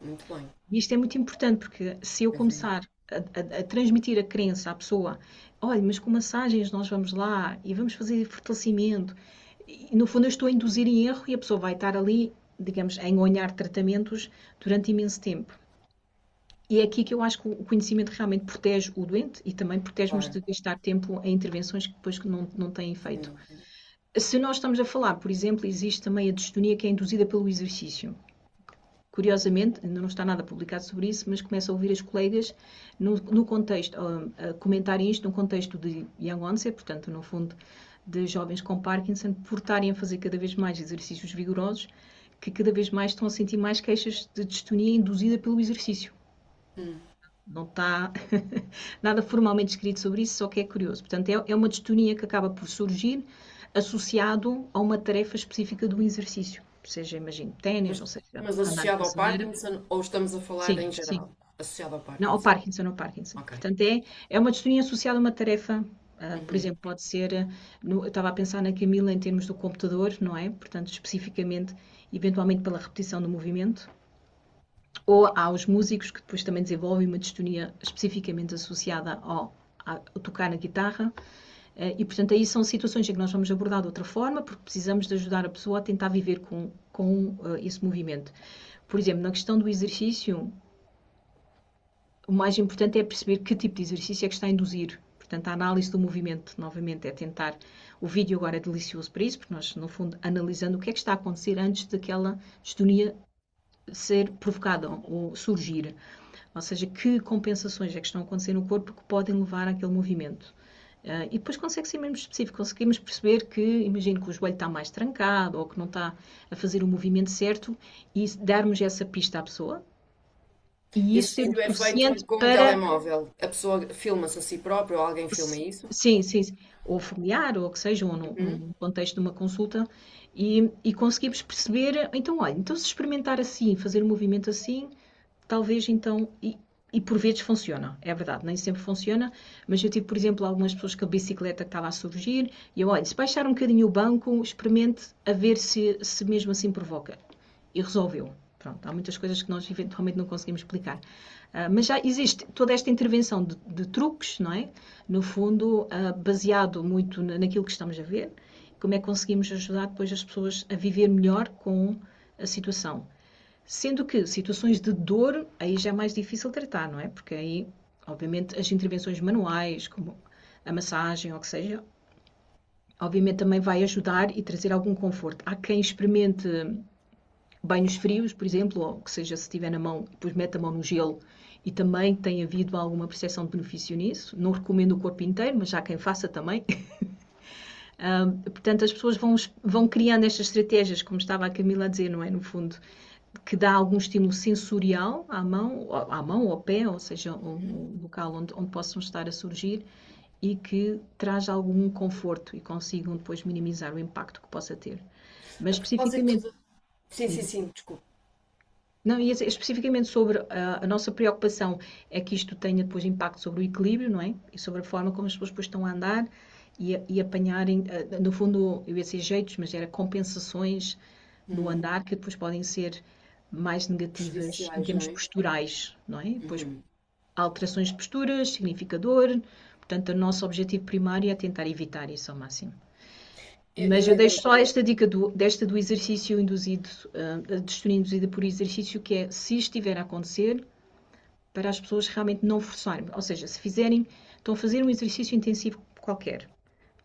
[SPEAKER 1] Muito bem.
[SPEAKER 4] E isto é muito importante, porque se eu começar a transmitir a crença à pessoa, olha, mas com massagens nós vamos lá e vamos fazer fortalecimento, e no fundo eu estou a induzir em erro e a pessoa vai estar ali, digamos, a engonhar tratamentos durante imenso tempo. E é aqui que eu acho que o conhecimento realmente protege o doente e também protege-nos de gastar tempo em intervenções que depois não têm efeito. Se nós estamos a falar, por exemplo, existe também a distonia que é induzida pelo exercício. Curiosamente, ainda não está nada publicado sobre isso, mas começo a ouvir as colegas no contexto, a comentarem isto no contexto de young onset, portanto, no fundo, de jovens com Parkinson, por estarem a fazer cada vez mais exercícios vigorosos, que cada vez mais estão a sentir mais queixas de distonia induzida pelo exercício. Não está nada formalmente escrito sobre isso, só que é curioso. Portanto, é uma distonia que acaba por surgir associado a uma tarefa específica do exercício. Seja, imagino, ténis, ou seja,
[SPEAKER 1] Mas associado ao
[SPEAKER 4] caçadeira.
[SPEAKER 1] Parkinson ou estamos a falar
[SPEAKER 4] Sim,
[SPEAKER 1] em
[SPEAKER 4] sim.
[SPEAKER 1] geral? Associado ao
[SPEAKER 4] Não, ao
[SPEAKER 1] Parkinson.
[SPEAKER 4] Parkinson.
[SPEAKER 1] Ok.
[SPEAKER 4] Portanto, é uma distonia associada a uma tarefa. Por exemplo, pode ser, eu estava a pensar na Camila em termos do computador, não é? Portanto, especificamente, eventualmente pela repetição do movimento. Ou há os músicos que depois também desenvolvem uma distonia especificamente associada a tocar na guitarra. E, portanto, aí são situações em que nós vamos abordar de outra forma, porque precisamos de ajudar a pessoa a tentar viver com esse movimento. Por exemplo, na questão do exercício, o mais importante é perceber que tipo de exercício é que está a induzir. Portanto, a análise do movimento, novamente, é tentar. O vídeo agora é delicioso para isso, porque nós, no fundo, analisando o que é que está a acontecer antes daquela distonia ser provocada ou surgir. Ou seja, que compensações é que estão a acontecer no corpo que podem levar àquele movimento. E depois consegue ser mesmo específico, conseguimos perceber que, imagino que o joelho está mais trancado ou que não está a fazer o movimento certo e darmos essa pista à pessoa e isso
[SPEAKER 1] Esse
[SPEAKER 4] ser o
[SPEAKER 1] vídeo é
[SPEAKER 4] suficiente
[SPEAKER 1] feito com um
[SPEAKER 4] para.
[SPEAKER 1] telemóvel. A pessoa filma-se a si própria ou alguém filma isso?
[SPEAKER 4] Sim, sim, sim. Ou familiar, ou que seja, ou
[SPEAKER 1] Uhum.
[SPEAKER 4] num contexto de uma consulta, e conseguimos perceber, então, olha, então se experimentar assim, fazer um movimento assim, talvez então, e por vezes funciona, é verdade, nem sempre funciona, mas eu tive, por exemplo, algumas pessoas com a bicicleta que estava a surgir, e eu, olha, se baixar um bocadinho o banco, experimente a ver se mesmo assim provoca. E resolveu. Pronto, há muitas coisas que nós eventualmente não conseguimos explicar. Mas já existe toda esta intervenção de truques, não é? No fundo, baseado muito naquilo que estamos a ver, como é que conseguimos ajudar depois as pessoas a viver melhor com a situação. Sendo que situações de dor, aí já é mais difícil tratar, não é? Porque aí, obviamente, as intervenções manuais, como a massagem ou o que seja, obviamente também vai ajudar e trazer algum conforto. Há quem experimente banhos frios, por exemplo, ou que seja, se estiver na mão, depois mete a mão no gelo e também tem havido alguma percepção de benefício nisso. Não recomendo o corpo inteiro, mas já quem faça também. Portanto, as pessoas vão criando estas estratégias, como estava a Camila a dizer, não é? No fundo, que dá algum estímulo sensorial à mão ou ao pé, ou seja, um local onde possam estar a surgir e que traz algum conforto e consigam depois minimizar o impacto que possa ter.
[SPEAKER 1] A
[SPEAKER 4] Mas
[SPEAKER 1] propósito
[SPEAKER 4] especificamente,
[SPEAKER 1] de. Sim, sim, sim, desculpa.
[SPEAKER 4] não, ia dizer, especificamente sobre a nossa preocupação é que isto tenha depois impacto sobre o equilíbrio, não é? E sobre a forma como as pessoas depois estão a andar e apanharem, no fundo, eu ia dizer jeitos, mas era compensações no andar que depois podem ser mais negativas em
[SPEAKER 1] Prejudiciais, não
[SPEAKER 4] termos
[SPEAKER 1] é?
[SPEAKER 4] posturais, não é? Depois
[SPEAKER 1] Uhum.
[SPEAKER 4] alterações de posturas, significador. Portanto, o nosso objetivo primário é tentar evitar isso ao máximo. Mas eu deixo só esta dica desta do exercício induzido, a dystonia induzida por exercício, que é se estiver a acontecer, para as pessoas realmente não forçarem. Ou seja, se fizerem, estão a fazer um exercício intensivo qualquer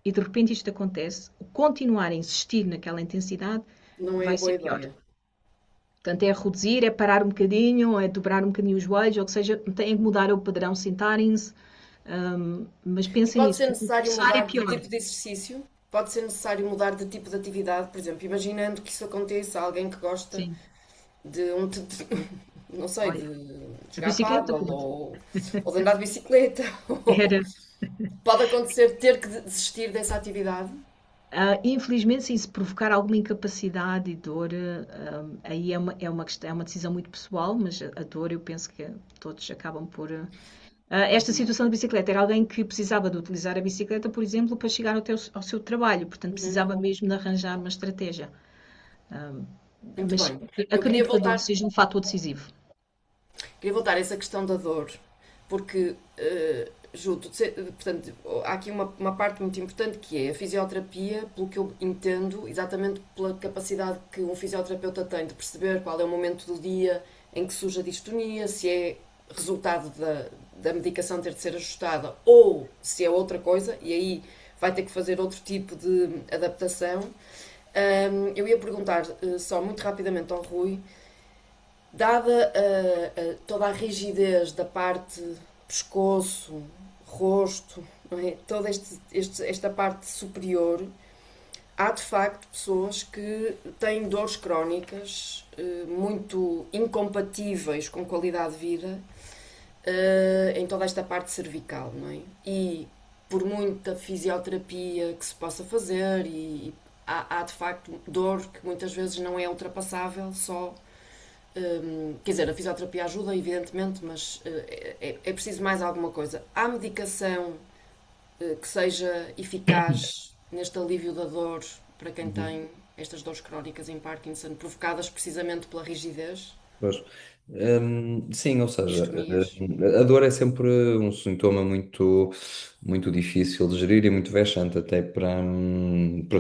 [SPEAKER 4] e de repente isto acontece, continuar a insistir naquela intensidade
[SPEAKER 1] Não é
[SPEAKER 4] vai
[SPEAKER 1] boa
[SPEAKER 4] ser pior.
[SPEAKER 1] ideia.
[SPEAKER 4] Portanto, é reduzir, é parar um bocadinho, é dobrar um bocadinho os joelhos, ou que seja, têm que mudar o padrão, sentarem-se, mas
[SPEAKER 1] E
[SPEAKER 4] pensem
[SPEAKER 1] pode
[SPEAKER 4] nisso,
[SPEAKER 1] ser
[SPEAKER 4] porque
[SPEAKER 1] necessário
[SPEAKER 4] forçar é
[SPEAKER 1] mudar de
[SPEAKER 4] pior.
[SPEAKER 1] tipo de exercício? Pode ser necessário mudar de tipo de atividade? Por exemplo, imaginando que isso aconteça a alguém que gosta
[SPEAKER 4] Sim,
[SPEAKER 1] de não sei,
[SPEAKER 4] olha,
[SPEAKER 1] de
[SPEAKER 4] a
[SPEAKER 1] jogar
[SPEAKER 4] bicicleta,
[SPEAKER 1] pádel
[SPEAKER 4] pronto.
[SPEAKER 1] ou de andar de bicicleta.
[SPEAKER 4] Era.
[SPEAKER 1] Pode acontecer ter que desistir dessa atividade.
[SPEAKER 4] Infelizmente, sim, se provocar alguma incapacidade e dor, aí é uma decisão muito pessoal, mas a dor eu penso que todos acabam por. Esta situação da bicicleta era alguém que precisava de utilizar a bicicleta, por exemplo, para chegar ao seu trabalho, portanto
[SPEAKER 1] Uhum.
[SPEAKER 4] precisava mesmo de arranjar uma estratégia. Um,
[SPEAKER 1] Muito
[SPEAKER 4] mas
[SPEAKER 1] bem. Eu
[SPEAKER 4] acredito que a dor seja um fator decisivo.
[SPEAKER 1] queria voltar a essa questão da dor, porque, portanto, há aqui uma parte muito importante que é a fisioterapia, pelo que eu entendo, exatamente pela capacidade que um fisioterapeuta tem de perceber qual é o momento do dia em que surge a distonia, se é resultado da medicação ter de ser ajustada ou se é outra coisa, e aí vai ter que fazer outro tipo de adaptação. Eu ia perguntar só muito rapidamente ao Rui, dada toda a rigidez da parte pescoço, rosto, não é? Toda esta parte superior, há de facto pessoas que têm dores crónicas muito incompatíveis com qualidade de vida em toda esta parte cervical, não é? E por muita fisioterapia que se possa fazer, e há de facto dor que muitas vezes não é ultrapassável só. Quer dizer, a fisioterapia ajuda, evidentemente, mas é preciso mais alguma coisa. Há medicação que seja eficaz neste alívio da dor para quem
[SPEAKER 3] Uhum.
[SPEAKER 1] tem estas dores crónicas em Parkinson, provocadas precisamente pela rigidez,
[SPEAKER 3] Pois. Sim, ou seja,
[SPEAKER 1] distonias?
[SPEAKER 3] a dor é sempre um sintoma muito difícil de gerir e muito vexante até para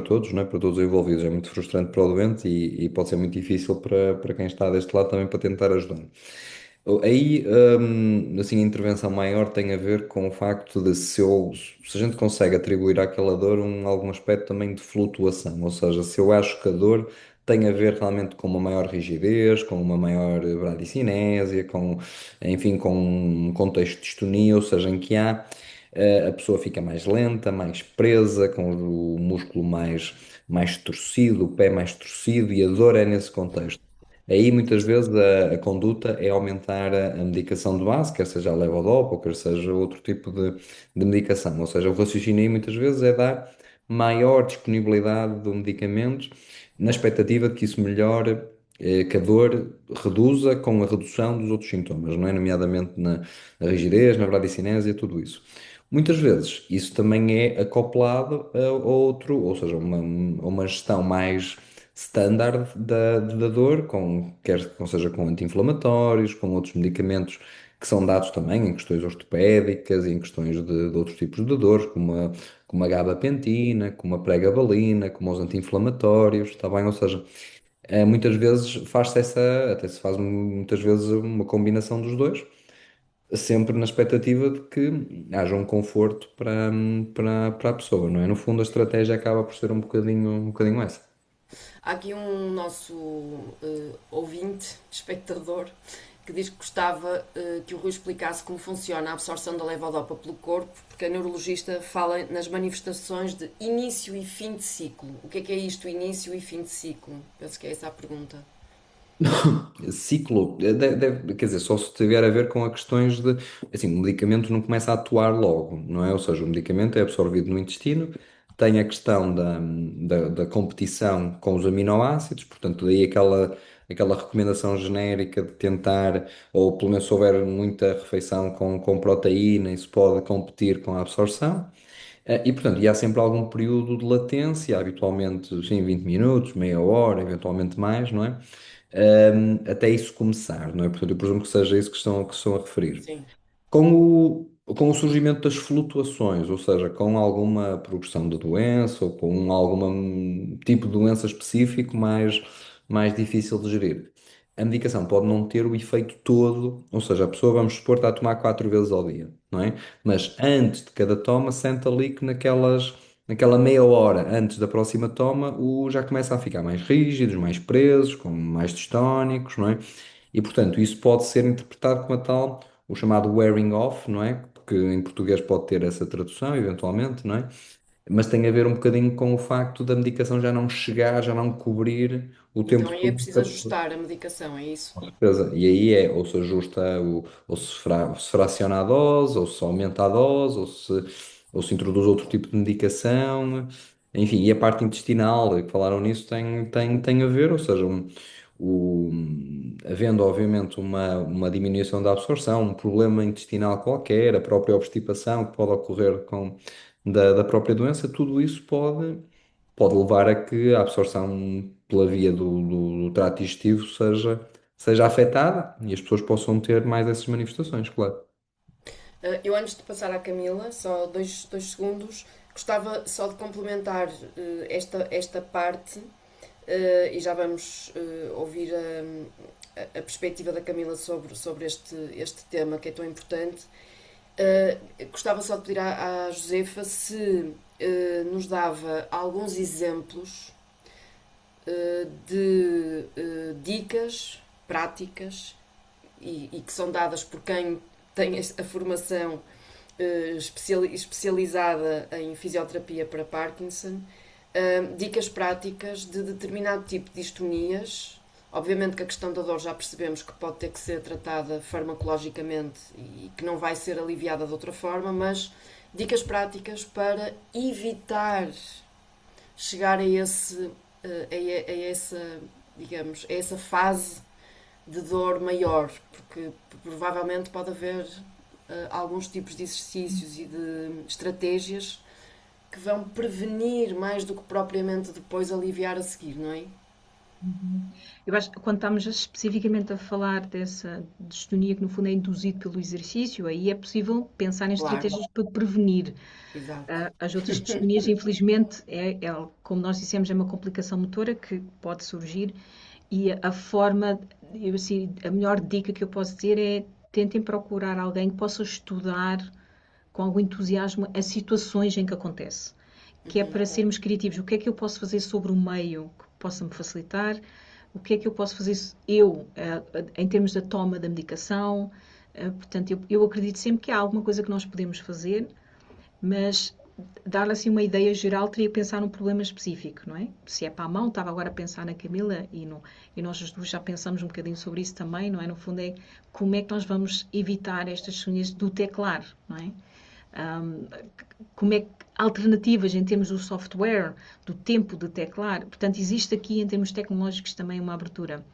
[SPEAKER 3] todos, não é? Para todos os envolvidos. É muito frustrante para o doente e pode ser muito difícil para quem está deste lado também para tentar ajudar. Aí, assim, a intervenção maior tem a ver com o facto de se a gente consegue atribuir àquela dor algum aspecto também de flutuação, ou seja, se eu acho que a dor tem a ver realmente com uma maior rigidez, com uma maior bradicinésia, enfim, com um contexto de distonia, ou seja, em que a pessoa fica mais lenta, mais presa, com o músculo mais torcido, o pé mais torcido, e a dor é nesse contexto. Aí muitas vezes conduta é aumentar a medicação de base, quer seja a levodopa, ou quer seja outro tipo de medicação. Ou seja, o raciocínio aí muitas vezes é dar maior disponibilidade do medicamento na expectativa de que isso melhore, que a dor reduza com a redução dos outros sintomas, não é? Nomeadamente na rigidez, na bradicinésia, tudo isso. Muitas vezes isso também é acoplado a outro, ou seja, uma gestão mais standard da dor, quer que seja com anti-inflamatórios, com outros medicamentos que são dados também em questões ortopédicas e em questões de outros tipos de dores, como a gabapentina, como a pregabalina, como os anti-inflamatórios, está bem? Ou seja, muitas vezes até se faz muitas vezes uma combinação dos dois, sempre na expectativa de que haja um conforto para a pessoa, não é? No fundo, a estratégia acaba por ser um bocadinho essa.
[SPEAKER 1] Há aqui um nosso ouvinte, espectador, que diz que gostava que o Rui explicasse como funciona a absorção da levodopa pelo corpo, porque a neurologista fala nas manifestações de início e fim de ciclo. O que é isto, início e fim de ciclo? Penso que é essa a pergunta.
[SPEAKER 3] Ciclo, quer dizer, só se tiver a ver com as questões de, assim, o medicamento não começa a atuar logo, não é? Ou seja, o medicamento é absorvido no intestino, tem a questão da competição com os aminoácidos, portanto, daí aquela recomendação genérica de tentar, ou pelo menos se houver muita refeição com proteína, isso pode competir com a absorção. E, portanto, e há sempre algum período de latência, habitualmente, sim, 20 minutos, meia hora, eventualmente mais, não é? Até isso começar, não é? Portanto, eu presumo que seja isso que estão a referir.
[SPEAKER 1] Sim.
[SPEAKER 3] Com o surgimento das flutuações, ou seja, com alguma progressão de doença ou com algum tipo de doença específico mais difícil de gerir. A medicação pode não ter o efeito todo, ou seja, a pessoa, vamos supor, está a tomar 4 vezes ao dia, não é? Mas antes de cada toma, sente ali que naquela meia hora antes da próxima toma, já começa a ficar mais rígidos, mais presos, com mais distónicos, não é? E, portanto, isso pode ser interpretado como a tal, o chamado wearing off, não é? Porque em português pode ter essa tradução, eventualmente, não é? Mas tem a ver um bocadinho com o facto da medicação já não chegar, já não cobrir o
[SPEAKER 1] Então
[SPEAKER 3] tempo
[SPEAKER 1] aí é
[SPEAKER 3] todo.
[SPEAKER 1] preciso ajustar a medicação, é isso?
[SPEAKER 3] Com certeza. E aí ou se ajusta, ou se fraciona a dose, ou se aumenta a dose, ou se introduz outro tipo de medicação. Enfim, e a parte intestinal, que falaram nisso, tem a ver, ou seja, havendo obviamente uma diminuição da absorção, um problema intestinal qualquer, a própria obstipação que pode ocorrer da própria doença, tudo isso pode levar a que a absorção pela via do trato digestivo seja afetada e as pessoas possam ter mais essas manifestações, claro.
[SPEAKER 1] Eu antes de passar à Camila, só dois segundos, gostava só de complementar esta parte e já vamos ouvir a perspectiva da Camila sobre este tema que é tão importante. Gostava só de pedir à Josefa se nos dava alguns exemplos de dicas práticas e que são dadas por quem tem a formação especializada em fisioterapia para Parkinson, dicas práticas de determinado tipo de distonias. Obviamente que a questão da dor já percebemos que pode ter que ser tratada farmacologicamente e que não vai ser aliviada de outra forma, mas dicas práticas para evitar chegar a essa fase de dor maior, porque provavelmente pode haver alguns tipos de exercícios e de estratégias que vão prevenir mais do que propriamente depois aliviar a seguir, não é?
[SPEAKER 4] Eu acho que quando estamos especificamente a falar dessa distonia que no fundo é induzido pelo exercício, aí é possível pensar em
[SPEAKER 1] Claro,
[SPEAKER 4] estratégias para prevenir.
[SPEAKER 1] exato.
[SPEAKER 4] As outras distonias, infelizmente, como nós dissemos, é uma complicação motora que pode surgir e a forma assim, a melhor dica que eu posso dizer é tentem procurar alguém que possa estudar com algum entusiasmo as situações em que acontece, que é para sermos criativos. O que é que eu posso fazer sobre o meio que possa me facilitar? O que é que eu posso fazer eu, em termos da toma da medicação? Portanto, eu acredito sempre que há alguma coisa que nós podemos fazer, mas dar-lhe assim uma ideia geral teria que pensar num problema específico, não é? Se é para a mão, estava agora a pensar na Camila e nós as duas já pensamos um bocadinho sobre isso também, não é? No fundo é como é que nós vamos evitar estas sonhas do teclar, não é? Um, como é que alternativas em termos do software, do tempo de teclar, portanto existe aqui em termos tecnológicos também uma abertura.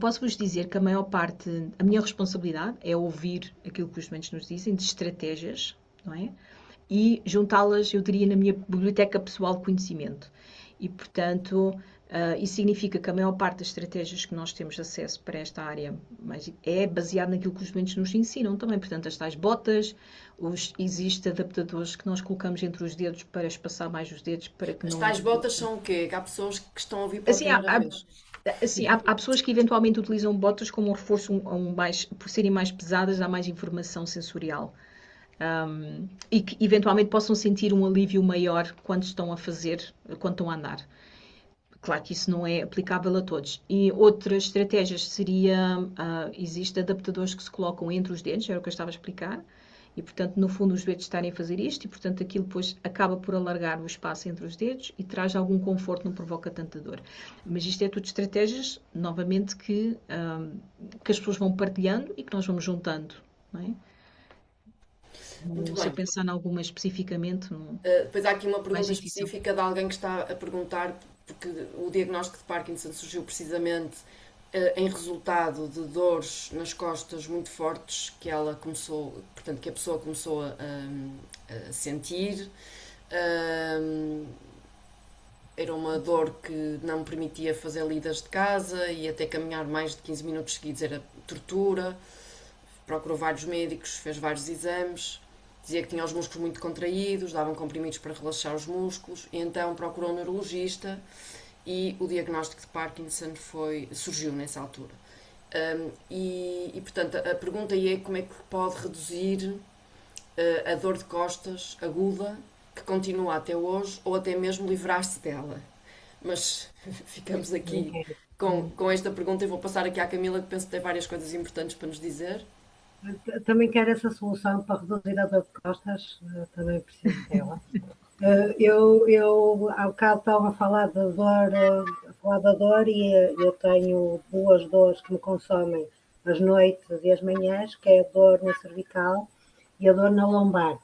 [SPEAKER 4] Posso-vos dizer que a maior parte, a minha responsabilidade é ouvir aquilo que os doentes nos dizem, de estratégias, não é? E juntá-las, eu diria, na minha biblioteca pessoal de conhecimento. E, portanto, isso significa que a maior parte das estratégias que nós temos acesso para esta área é baseado naquilo que os doentes nos ensinam também. Portanto, as tais botas, existem adaptadores que nós colocamos entre os dedos para espaçar mais os dedos para que
[SPEAKER 1] As
[SPEAKER 4] não...
[SPEAKER 1] tais botas são o quê? Que há pessoas que estão a ouvir pela
[SPEAKER 4] Assim,
[SPEAKER 1] primeira vez.
[SPEAKER 4] assim, há pessoas que eventualmente utilizam botas como um reforço, por serem mais pesadas, dá mais informação sensorial. E que eventualmente possam sentir um alívio maior quando estão a fazer, quando estão a andar. Claro que isso não é aplicável a todos. E outras estratégias seria, existem adaptadores que se colocam entre os dedos, era o que eu estava a explicar, e portanto no fundo os dedos estarem a fazer isto, e portanto aquilo depois acaba por alargar o espaço entre os dedos e traz algum conforto, não provoca tanta dor. Mas isto é tudo estratégias, novamente, que as pessoas vão partilhando e que nós vamos juntando, não é?
[SPEAKER 1] Muito
[SPEAKER 4] Se eu
[SPEAKER 1] bem.
[SPEAKER 4] pensar em alguma especificamente, não,
[SPEAKER 1] Depois há aqui uma
[SPEAKER 4] mais
[SPEAKER 1] pergunta
[SPEAKER 4] difícil.
[SPEAKER 1] específica de alguém que está a perguntar, porque o diagnóstico de Parkinson surgiu precisamente em resultado de dores nas costas muito fortes que ela começou, portanto, que a pessoa começou a sentir. Ahm, Era uma dor que não permitia fazer lidas de casa e até caminhar mais de 15 minutos seguidos era tortura. Procurou vários médicos, fez vários exames, dizia que tinha os músculos muito contraídos, davam comprimidos para relaxar os músculos, e então procurou um neurologista e o diagnóstico de Parkinson surgiu nessa altura. Portanto, a pergunta aí é como é que pode reduzir a dor de costas aguda, que continua até hoje, ou até mesmo livrar-se dela. Mas ficamos aqui com esta pergunta e vou passar aqui à Camila, que penso que tem várias coisas importantes para nos dizer.
[SPEAKER 2] Também quero essa solução para reduzir a dor de costas, também preciso dela. Há bocado estava a falar da dor e eu tenho duas dores que me consomem as noites e as manhãs, que é a dor na cervical e a dor na lombar.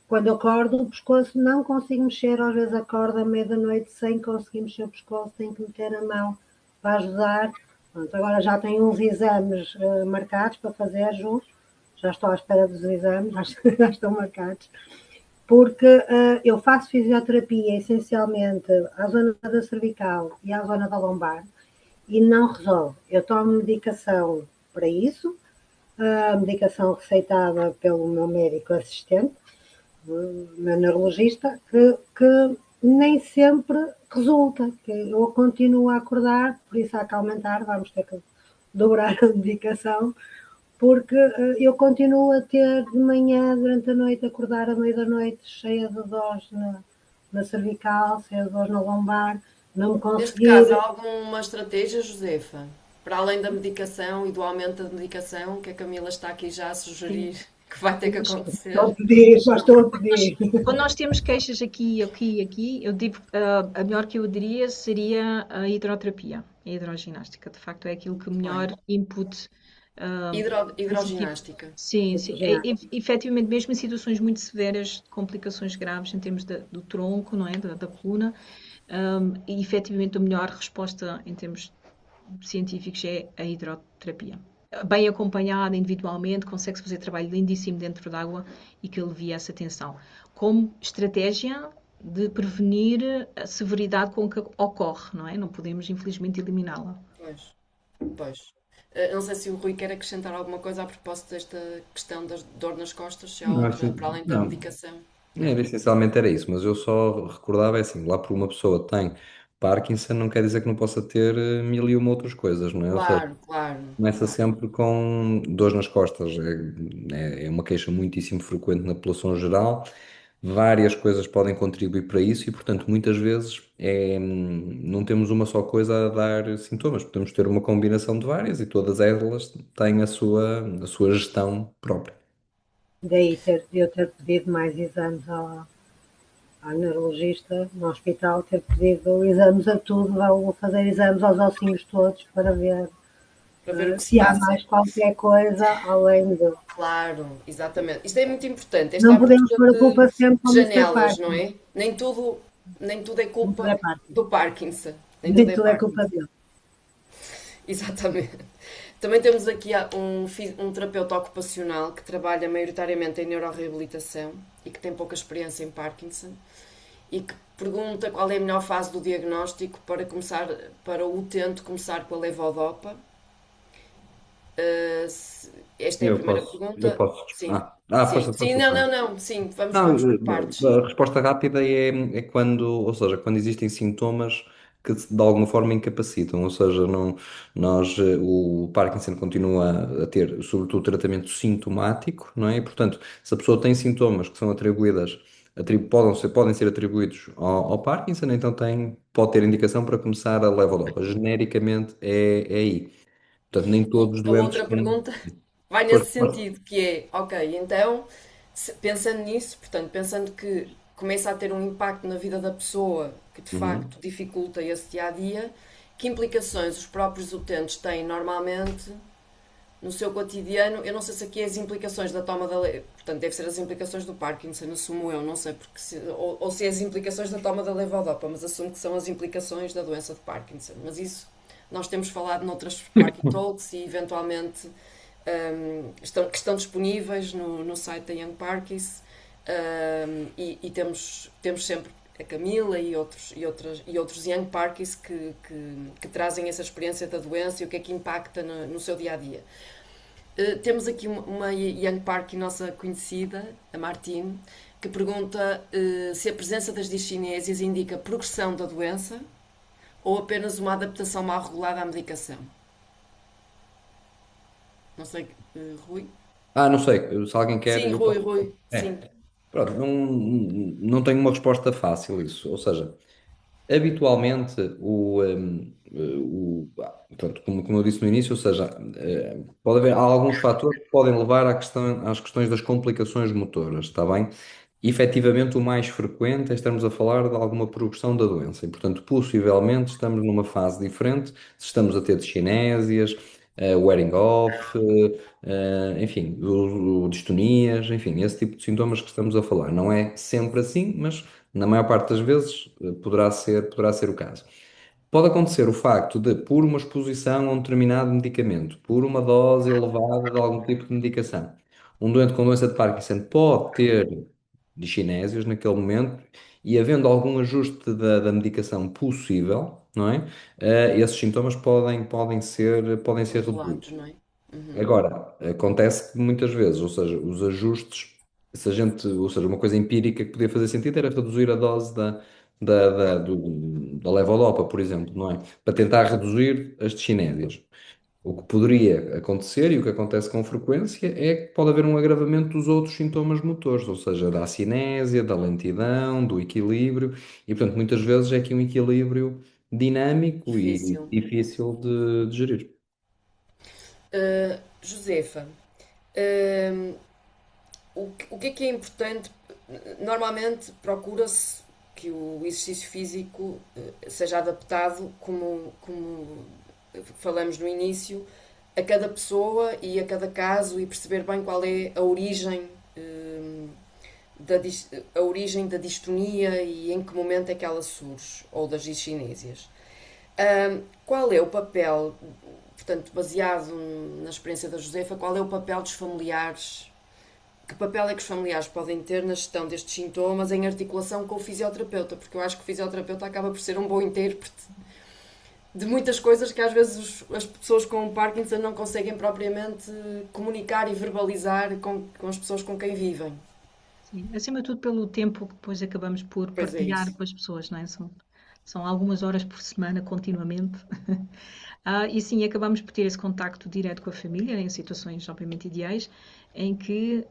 [SPEAKER 2] Quando eu acordo, o pescoço não consigo mexer, às vezes acordo à meia da noite sem conseguir mexer o pescoço, tenho que meter a mão para ajudar. Pronto, agora já tenho uns exames marcados para fazer juntos, já estou à espera dos exames, já estão marcados, porque eu faço fisioterapia essencialmente à zona da cervical e à zona da lombar e não resolve. Eu tomo medicação para isso, a medicação receitada pelo meu médico assistente, meu neurologista, que nem sempre resulta, que eu continuo a acordar, por isso há que aumentar, vamos ter que dobrar a medicação, porque eu continuo a ter de manhã, durante a noite, acordar à meia da noite, cheia de dores na cervical, cheia de dores na lombar, não me
[SPEAKER 1] Neste
[SPEAKER 2] conseguir...
[SPEAKER 1] caso, há alguma estratégia, Josefa? Para além da medicação e do aumento da medicação, que a Camila está aqui já a sugerir que vai ter que acontecer.
[SPEAKER 2] Já estou a pedir.
[SPEAKER 4] Quando nós temos queixas aqui, eu digo, a melhor que eu diria seria a hidroterapia, a hidroginástica. De facto, é aquilo que melhor input positivo.
[SPEAKER 1] Hidroginástica.
[SPEAKER 4] Sim, sim. Efetivamente, mesmo em situações muito severas, de complicações graves em termos do tronco, não é? Da coluna, e efetivamente a melhor resposta em termos científicos é a hidroterapia. Bem acompanhada individualmente, consegue-se fazer trabalho lindíssimo dentro d'água e que alivia essa tensão. Como estratégia de prevenir a severidade com que ocorre, não é? Não podemos, infelizmente, eliminá-la.
[SPEAKER 1] Pois. Não sei se o Rui quer acrescentar alguma coisa a propósito desta questão da dor nas costas, se há
[SPEAKER 3] Não,
[SPEAKER 1] outra, para além da
[SPEAKER 3] não.
[SPEAKER 1] medicação.
[SPEAKER 3] Essencialmente era isso, mas eu só recordava, é assim, lá por uma pessoa tem Parkinson não quer dizer que não possa ter mil e uma outras coisas, não é? Ou seja,
[SPEAKER 1] Claro, claro,
[SPEAKER 3] começa
[SPEAKER 1] claro.
[SPEAKER 3] sempre com dores nas costas. É uma queixa muitíssimo frequente na população geral. Várias coisas podem contribuir para isso e, portanto, muitas vezes não temos uma só coisa a dar sintomas. Podemos ter uma combinação de várias e todas elas têm a sua gestão própria.
[SPEAKER 2] Daí eu ter pedido mais exames ao neurologista no hospital, ter pedido exames a tudo, vou fazer exames aos ossinhos todos para ver
[SPEAKER 1] Para ver o que se
[SPEAKER 2] se há
[SPEAKER 1] passa.
[SPEAKER 2] mais qualquer coisa além de.
[SPEAKER 1] Claro, exatamente. Isto é muito importante, esta
[SPEAKER 2] Não podemos
[SPEAKER 1] abertura
[SPEAKER 2] pôr a culpa sempre
[SPEAKER 1] de
[SPEAKER 2] ao Mr.
[SPEAKER 1] janelas, não
[SPEAKER 2] Parkinson,
[SPEAKER 1] é? Nem tudo é
[SPEAKER 2] não
[SPEAKER 1] culpa
[SPEAKER 2] é Parkinson,
[SPEAKER 1] do Parkinson. Nem
[SPEAKER 2] nem
[SPEAKER 1] tudo é
[SPEAKER 2] tudo é culpa
[SPEAKER 1] Parkinson.
[SPEAKER 2] dele.
[SPEAKER 1] Exatamente. Também temos aqui um terapeuta ocupacional que trabalha maioritariamente em neuroreabilitação e que tem pouca experiência em Parkinson e que pergunta qual é a melhor fase do diagnóstico para o utente começar com a levodopa. Esta é a
[SPEAKER 3] Eu
[SPEAKER 1] primeira
[SPEAKER 3] posso, eu
[SPEAKER 1] pergunta.
[SPEAKER 3] posso.
[SPEAKER 1] Sim,
[SPEAKER 3] Força,
[SPEAKER 1] sim, sim,
[SPEAKER 3] força,
[SPEAKER 1] não,
[SPEAKER 3] força.
[SPEAKER 1] não, não, sim, vamos,
[SPEAKER 3] Não,
[SPEAKER 1] vamos por partes,
[SPEAKER 3] a
[SPEAKER 1] sim.
[SPEAKER 3] resposta rápida é quando, ou seja, quando existem sintomas que de alguma forma incapacitam, ou seja, não, o Parkinson continua a ter, sobretudo, tratamento sintomático, não é? E, portanto, se a pessoa tem sintomas que são atribuídas, podem ser atribuídos ao Parkinson, então pode ter indicação para começar a levodopa. Genericamente é aí. Portanto, nem todos os
[SPEAKER 1] A
[SPEAKER 3] doentes
[SPEAKER 1] outra
[SPEAKER 3] têm.
[SPEAKER 1] pergunta vai nesse
[SPEAKER 3] Força, força.
[SPEAKER 1] sentido, que é, ok, então, pensando nisso, portanto, pensando que começa a ter um impacto na vida da pessoa que de
[SPEAKER 3] Uhum.
[SPEAKER 1] facto dificulta esse dia a dia, que implicações os próprios utentes têm normalmente no seu cotidiano? Eu não sei se aqui é as implicações da toma da portanto, deve ser as implicações do Parkinson, assumo eu, não sei, porque ou se é as implicações da toma da levodopa, mas assumo que são as implicações da doença de Parkinson. Mas isso nós temos falado noutras Parking Talks e eventualmente que estão disponíveis no site da Young Parkies, e temos sempre a Camila e outros Young Parkies que trazem essa experiência da doença e o que é que impacta no seu dia a dia. Temos aqui uma Young Parkie nossa conhecida, a Martine, que pergunta se a presença das discinésias indica progressão da doença ou apenas uma adaptação mal regulada à medicação. Não sei, Rui?
[SPEAKER 3] Não sei, se alguém quer,
[SPEAKER 1] Sim,
[SPEAKER 3] eu
[SPEAKER 1] Rui,
[SPEAKER 3] posso.
[SPEAKER 1] Rui, sim.
[SPEAKER 3] É, pronto, não tenho uma resposta fácil isso. Ou seja, habitualmente portanto, como eu disse no início, ou seja, pode haver há alguns fatores que podem levar às questões das complicações motoras, está bem? Efetivamente, o mais frequente é estarmos a falar de alguma progressão da doença e, portanto, possivelmente estamos numa fase diferente, se estamos a ter discinésias, wearing off, enfim, distonias, enfim, esse tipo de sintomas que estamos a falar. Não é sempre assim, mas na maior parte das vezes poderá ser o caso. Pode acontecer o facto de, por uma exposição a um determinado medicamento, por uma dose elevada de algum tipo de medicação, um doente com doença de Parkinson pode ter discinésios naquele momento e, havendo algum ajuste da medicação possível, não é? Esses sintomas podem ser
[SPEAKER 1] Controlados,
[SPEAKER 3] reduzidos.
[SPEAKER 1] não é? Uhum.
[SPEAKER 3] Agora, acontece que muitas vezes, ou seja, os ajustes, se a gente, ou seja, uma coisa empírica que podia fazer sentido era reduzir a dose da levodopa, por exemplo, não é? Para tentar reduzir as discinésias. O que poderia acontecer e o que acontece com frequência é que pode haver um agravamento dos outros sintomas motores, ou seja, da acinésia, da lentidão, do equilíbrio, e portanto, muitas vezes é aqui um equilíbrio dinâmico e
[SPEAKER 1] Difícil.
[SPEAKER 3] difícil de gerir.
[SPEAKER 1] Josefa, uh, o que é importante? Normalmente procura-se que o exercício físico seja adaptado, como falamos no início, a cada pessoa e a cada caso e perceber bem qual é a origem da distonia e em que momento é que ela surge, ou das discinésias. Qual é o papel, portanto, baseado na experiência da Josefa, qual é o papel dos familiares? Que papel é que os familiares podem ter na gestão destes sintomas em articulação com o fisioterapeuta? Porque eu acho que o fisioterapeuta acaba por ser um bom intérprete de muitas coisas que às vezes as pessoas com Parkinson não conseguem propriamente comunicar e verbalizar com as pessoas com quem vivem.
[SPEAKER 4] Sim, acima de tudo pelo tempo que depois acabamos por
[SPEAKER 1] Pois é
[SPEAKER 4] partilhar
[SPEAKER 1] isso.
[SPEAKER 4] com as pessoas, não é? São algumas horas por semana, continuamente. E sim, acabamos por ter esse contacto direto com a família, em situações obviamente ideais, em que,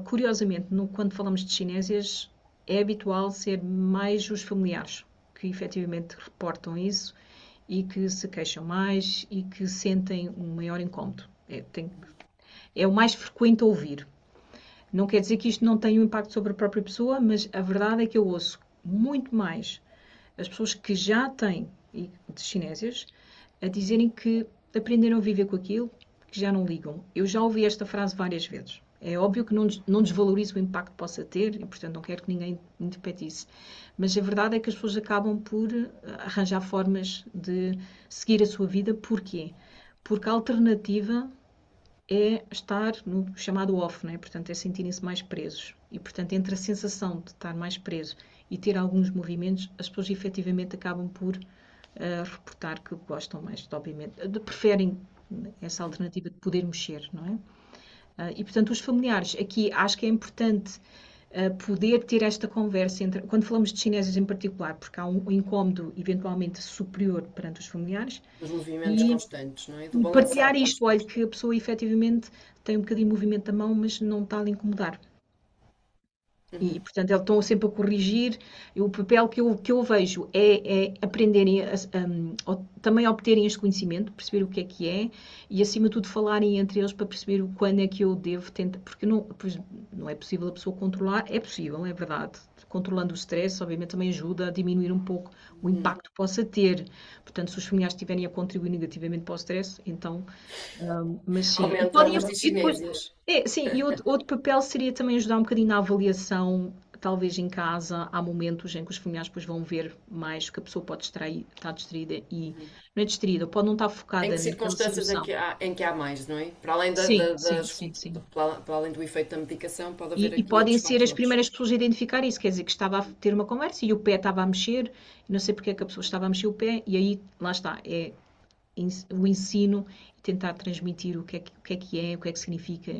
[SPEAKER 4] curiosamente, quando falamos de chinésias, é habitual ser mais os familiares que efetivamente reportam isso e que se queixam mais e que sentem um maior incómodo. É o mais frequente a ouvir. Não quer dizer que isto não tenha um impacto sobre a própria pessoa, mas a verdade é que eu ouço muito mais as pessoas que já têm de chinésias a dizerem que aprenderam a viver com aquilo, que já não ligam. Eu já ouvi esta frase várias vezes. É óbvio que não desvalorizo o impacto que possa ter e, portanto, não quero que ninguém interprete isso. Mas a verdade é que as pessoas acabam por arranjar formas de seguir a sua vida. Porquê? Porque a alternativa é estar no chamado off, né? Portanto, é sentirem-se mais presos. E, portanto, entre a sensação de estar mais preso e ter alguns movimentos, as pessoas efetivamente acabam por reportar que gostam mais, obviamente, preferem essa alternativa de poder mexer, não é? E, portanto, os familiares, aqui acho que é importante poder ter esta conversa entre, quando falamos de chineses em particular, porque há um incómodo eventualmente superior perante os familiares,
[SPEAKER 1] Os movimentos
[SPEAKER 4] e
[SPEAKER 1] constantes, não é? Do
[SPEAKER 4] e partilhar
[SPEAKER 1] balançar
[SPEAKER 4] isto, olha,
[SPEAKER 1] constante.
[SPEAKER 4] que a pessoa efetivamente tem um bocadinho de movimento da mão, mas não está a lhe incomodar. E, portanto, eles estão sempre a corrigir. E o papel que eu vejo é aprenderem, também obterem este conhecimento, perceber o que é, e, acima de tudo, falarem entre eles para perceber quando é que eu devo tentar. Porque pois, não é possível a pessoa controlar, é possível, é verdade. Controlando o stress, obviamente, também ajuda a diminuir um pouco o impacto que possa ter. Portanto, se os familiares estiverem a contribuir negativamente para o stress, então. Mas sim. E,
[SPEAKER 1] Aumentam
[SPEAKER 4] podem,
[SPEAKER 1] as
[SPEAKER 4] e depois
[SPEAKER 1] discinésias.
[SPEAKER 4] sim, e outro papel seria também ajudar um bocadinho na avaliação, talvez em casa, há momentos em que os familiares depois vão ver mais que a pessoa pode estar distraída e não é distraída, pode não estar
[SPEAKER 1] Em
[SPEAKER 4] focada
[SPEAKER 1] que
[SPEAKER 4] naquela
[SPEAKER 1] circunstâncias
[SPEAKER 4] situação.
[SPEAKER 1] em que há mais, não é? Para além
[SPEAKER 4] Sim, sim, sim, sim.
[SPEAKER 1] para além do efeito da medicação, pode haver
[SPEAKER 4] E
[SPEAKER 1] aqui
[SPEAKER 4] podem
[SPEAKER 1] outros
[SPEAKER 4] ser as
[SPEAKER 1] fatores.
[SPEAKER 4] primeiras pessoas a identificar isso, quer dizer, que estava a ter uma conversa e o pé estava a mexer, e não sei porque é que a pessoa estava a mexer o pé, e aí, lá está, é o ensino e tentar transmitir o que é que significa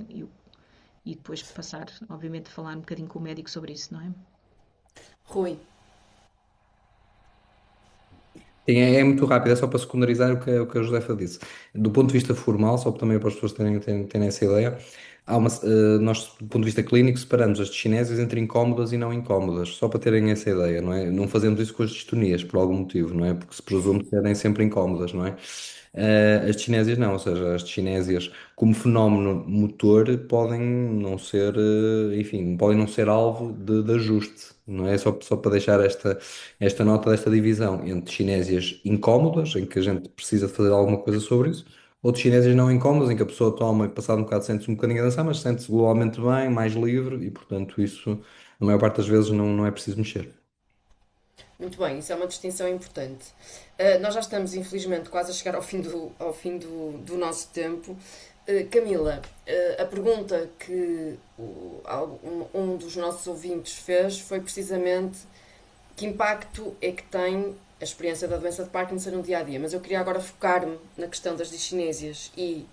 [SPEAKER 4] e depois passar, obviamente, a falar um bocadinho com o médico sobre isso, não é?
[SPEAKER 1] Rui,
[SPEAKER 3] Sim, é muito rápido, é só para secundarizar o que a Josefa disse. Do ponto de vista formal, só também para as pessoas terem essa ideia, nós, do ponto de vista clínico, separamos as discinésias entre incómodas e não incómodas, só para terem essa ideia, não é? Não fazemos isso com as distonias, por algum motivo, não é? Porque se presume serem sempre incómodas, não é? As discinésias não, ou seja, as discinésias como fenómeno motor podem não ser, enfim, podem não ser alvo de ajuste, não é? Só para deixar esta nota desta divisão entre chinésias incómodas, em que a gente precisa de fazer alguma coisa sobre isso, ou de chinésias não incómodas, em que a pessoa toma e passado um bocado sente-se um bocadinho a dançar, mas sente-se globalmente bem, mais livre e, portanto, isso, a maior parte das vezes, não é preciso mexer.
[SPEAKER 1] muito bem, isso é uma distinção importante. Nós já estamos, infelizmente, quase a chegar ao fim do nosso tempo. Camila, a pergunta que um dos nossos ouvintes fez foi precisamente que impacto é que tem a experiência da doença de Parkinson no dia a dia. Mas eu queria agora focar-me na questão das discinésias e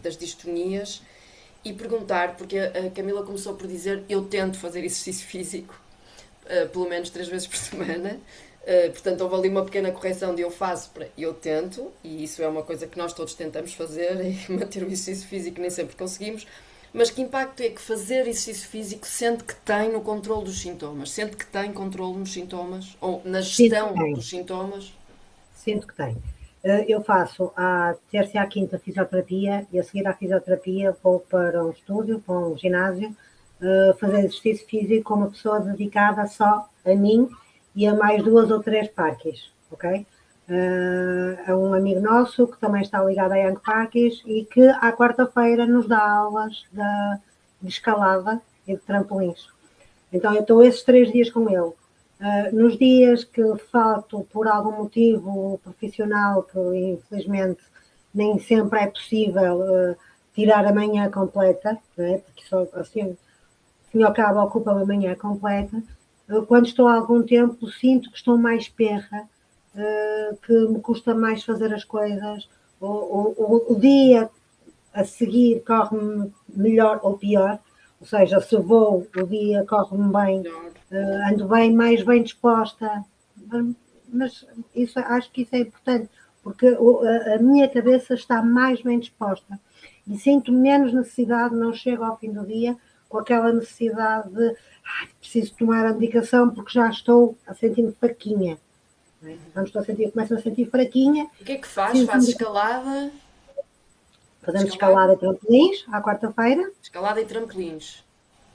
[SPEAKER 1] das distonias e perguntar, porque a Camila começou por dizer: eu tento fazer exercício físico pelo menos 3 vezes por semana. Portanto, houve ali uma pequena correção de eu faço para eu tento, e isso é uma coisa que nós todos tentamos fazer, e manter o exercício físico nem sempre conseguimos. Mas que impacto é que fazer exercício físico sente que tem no controle dos sintomas? Sente que tem controle nos sintomas? Ou na
[SPEAKER 2] Sinto que
[SPEAKER 1] gestão
[SPEAKER 2] tem,
[SPEAKER 1] dos sintomas?
[SPEAKER 2] sinto que tem. Eu faço à terça e à quinta fisioterapia e a seguir à fisioterapia vou para um estúdio, para um ginásio, fazer exercício físico com uma pessoa dedicada só a mim e a mais 2 ou 3 parques, ok? A um amigo nosso que também está ligado a Young Parques e que à quarta-feira nos dá aulas de escalada e de trampolins. Então eu estou esses 3 dias com ele. Nos dias que falto por algum motivo profissional, que infelizmente nem sempre é possível tirar a manhã completa, né? Porque só assim, fim ao cabo ocupa a manhã completa. Quando estou há algum tempo sinto que estou mais perra, que me custa mais fazer as coisas. O dia a seguir corre-me melhor ou pior, ou seja, se vou, o dia corre-me bem,
[SPEAKER 1] Melhor.
[SPEAKER 2] ando bem, mais bem disposta, mas isso, acho que isso é importante, porque a minha cabeça está mais bem disposta e sinto menos necessidade, não chego ao fim do dia com aquela necessidade de preciso tomar a medicação porque já estou a sentir-me fraquinha. Quando estou a sentir, começo a sentir fraquinha,
[SPEAKER 1] O que é que faz?
[SPEAKER 2] preciso
[SPEAKER 1] Faz
[SPEAKER 2] de
[SPEAKER 1] escalada?
[SPEAKER 2] fazemos
[SPEAKER 1] Escalada?
[SPEAKER 2] escalada e trampolins à quarta-feira
[SPEAKER 1] Escalada e trampolins.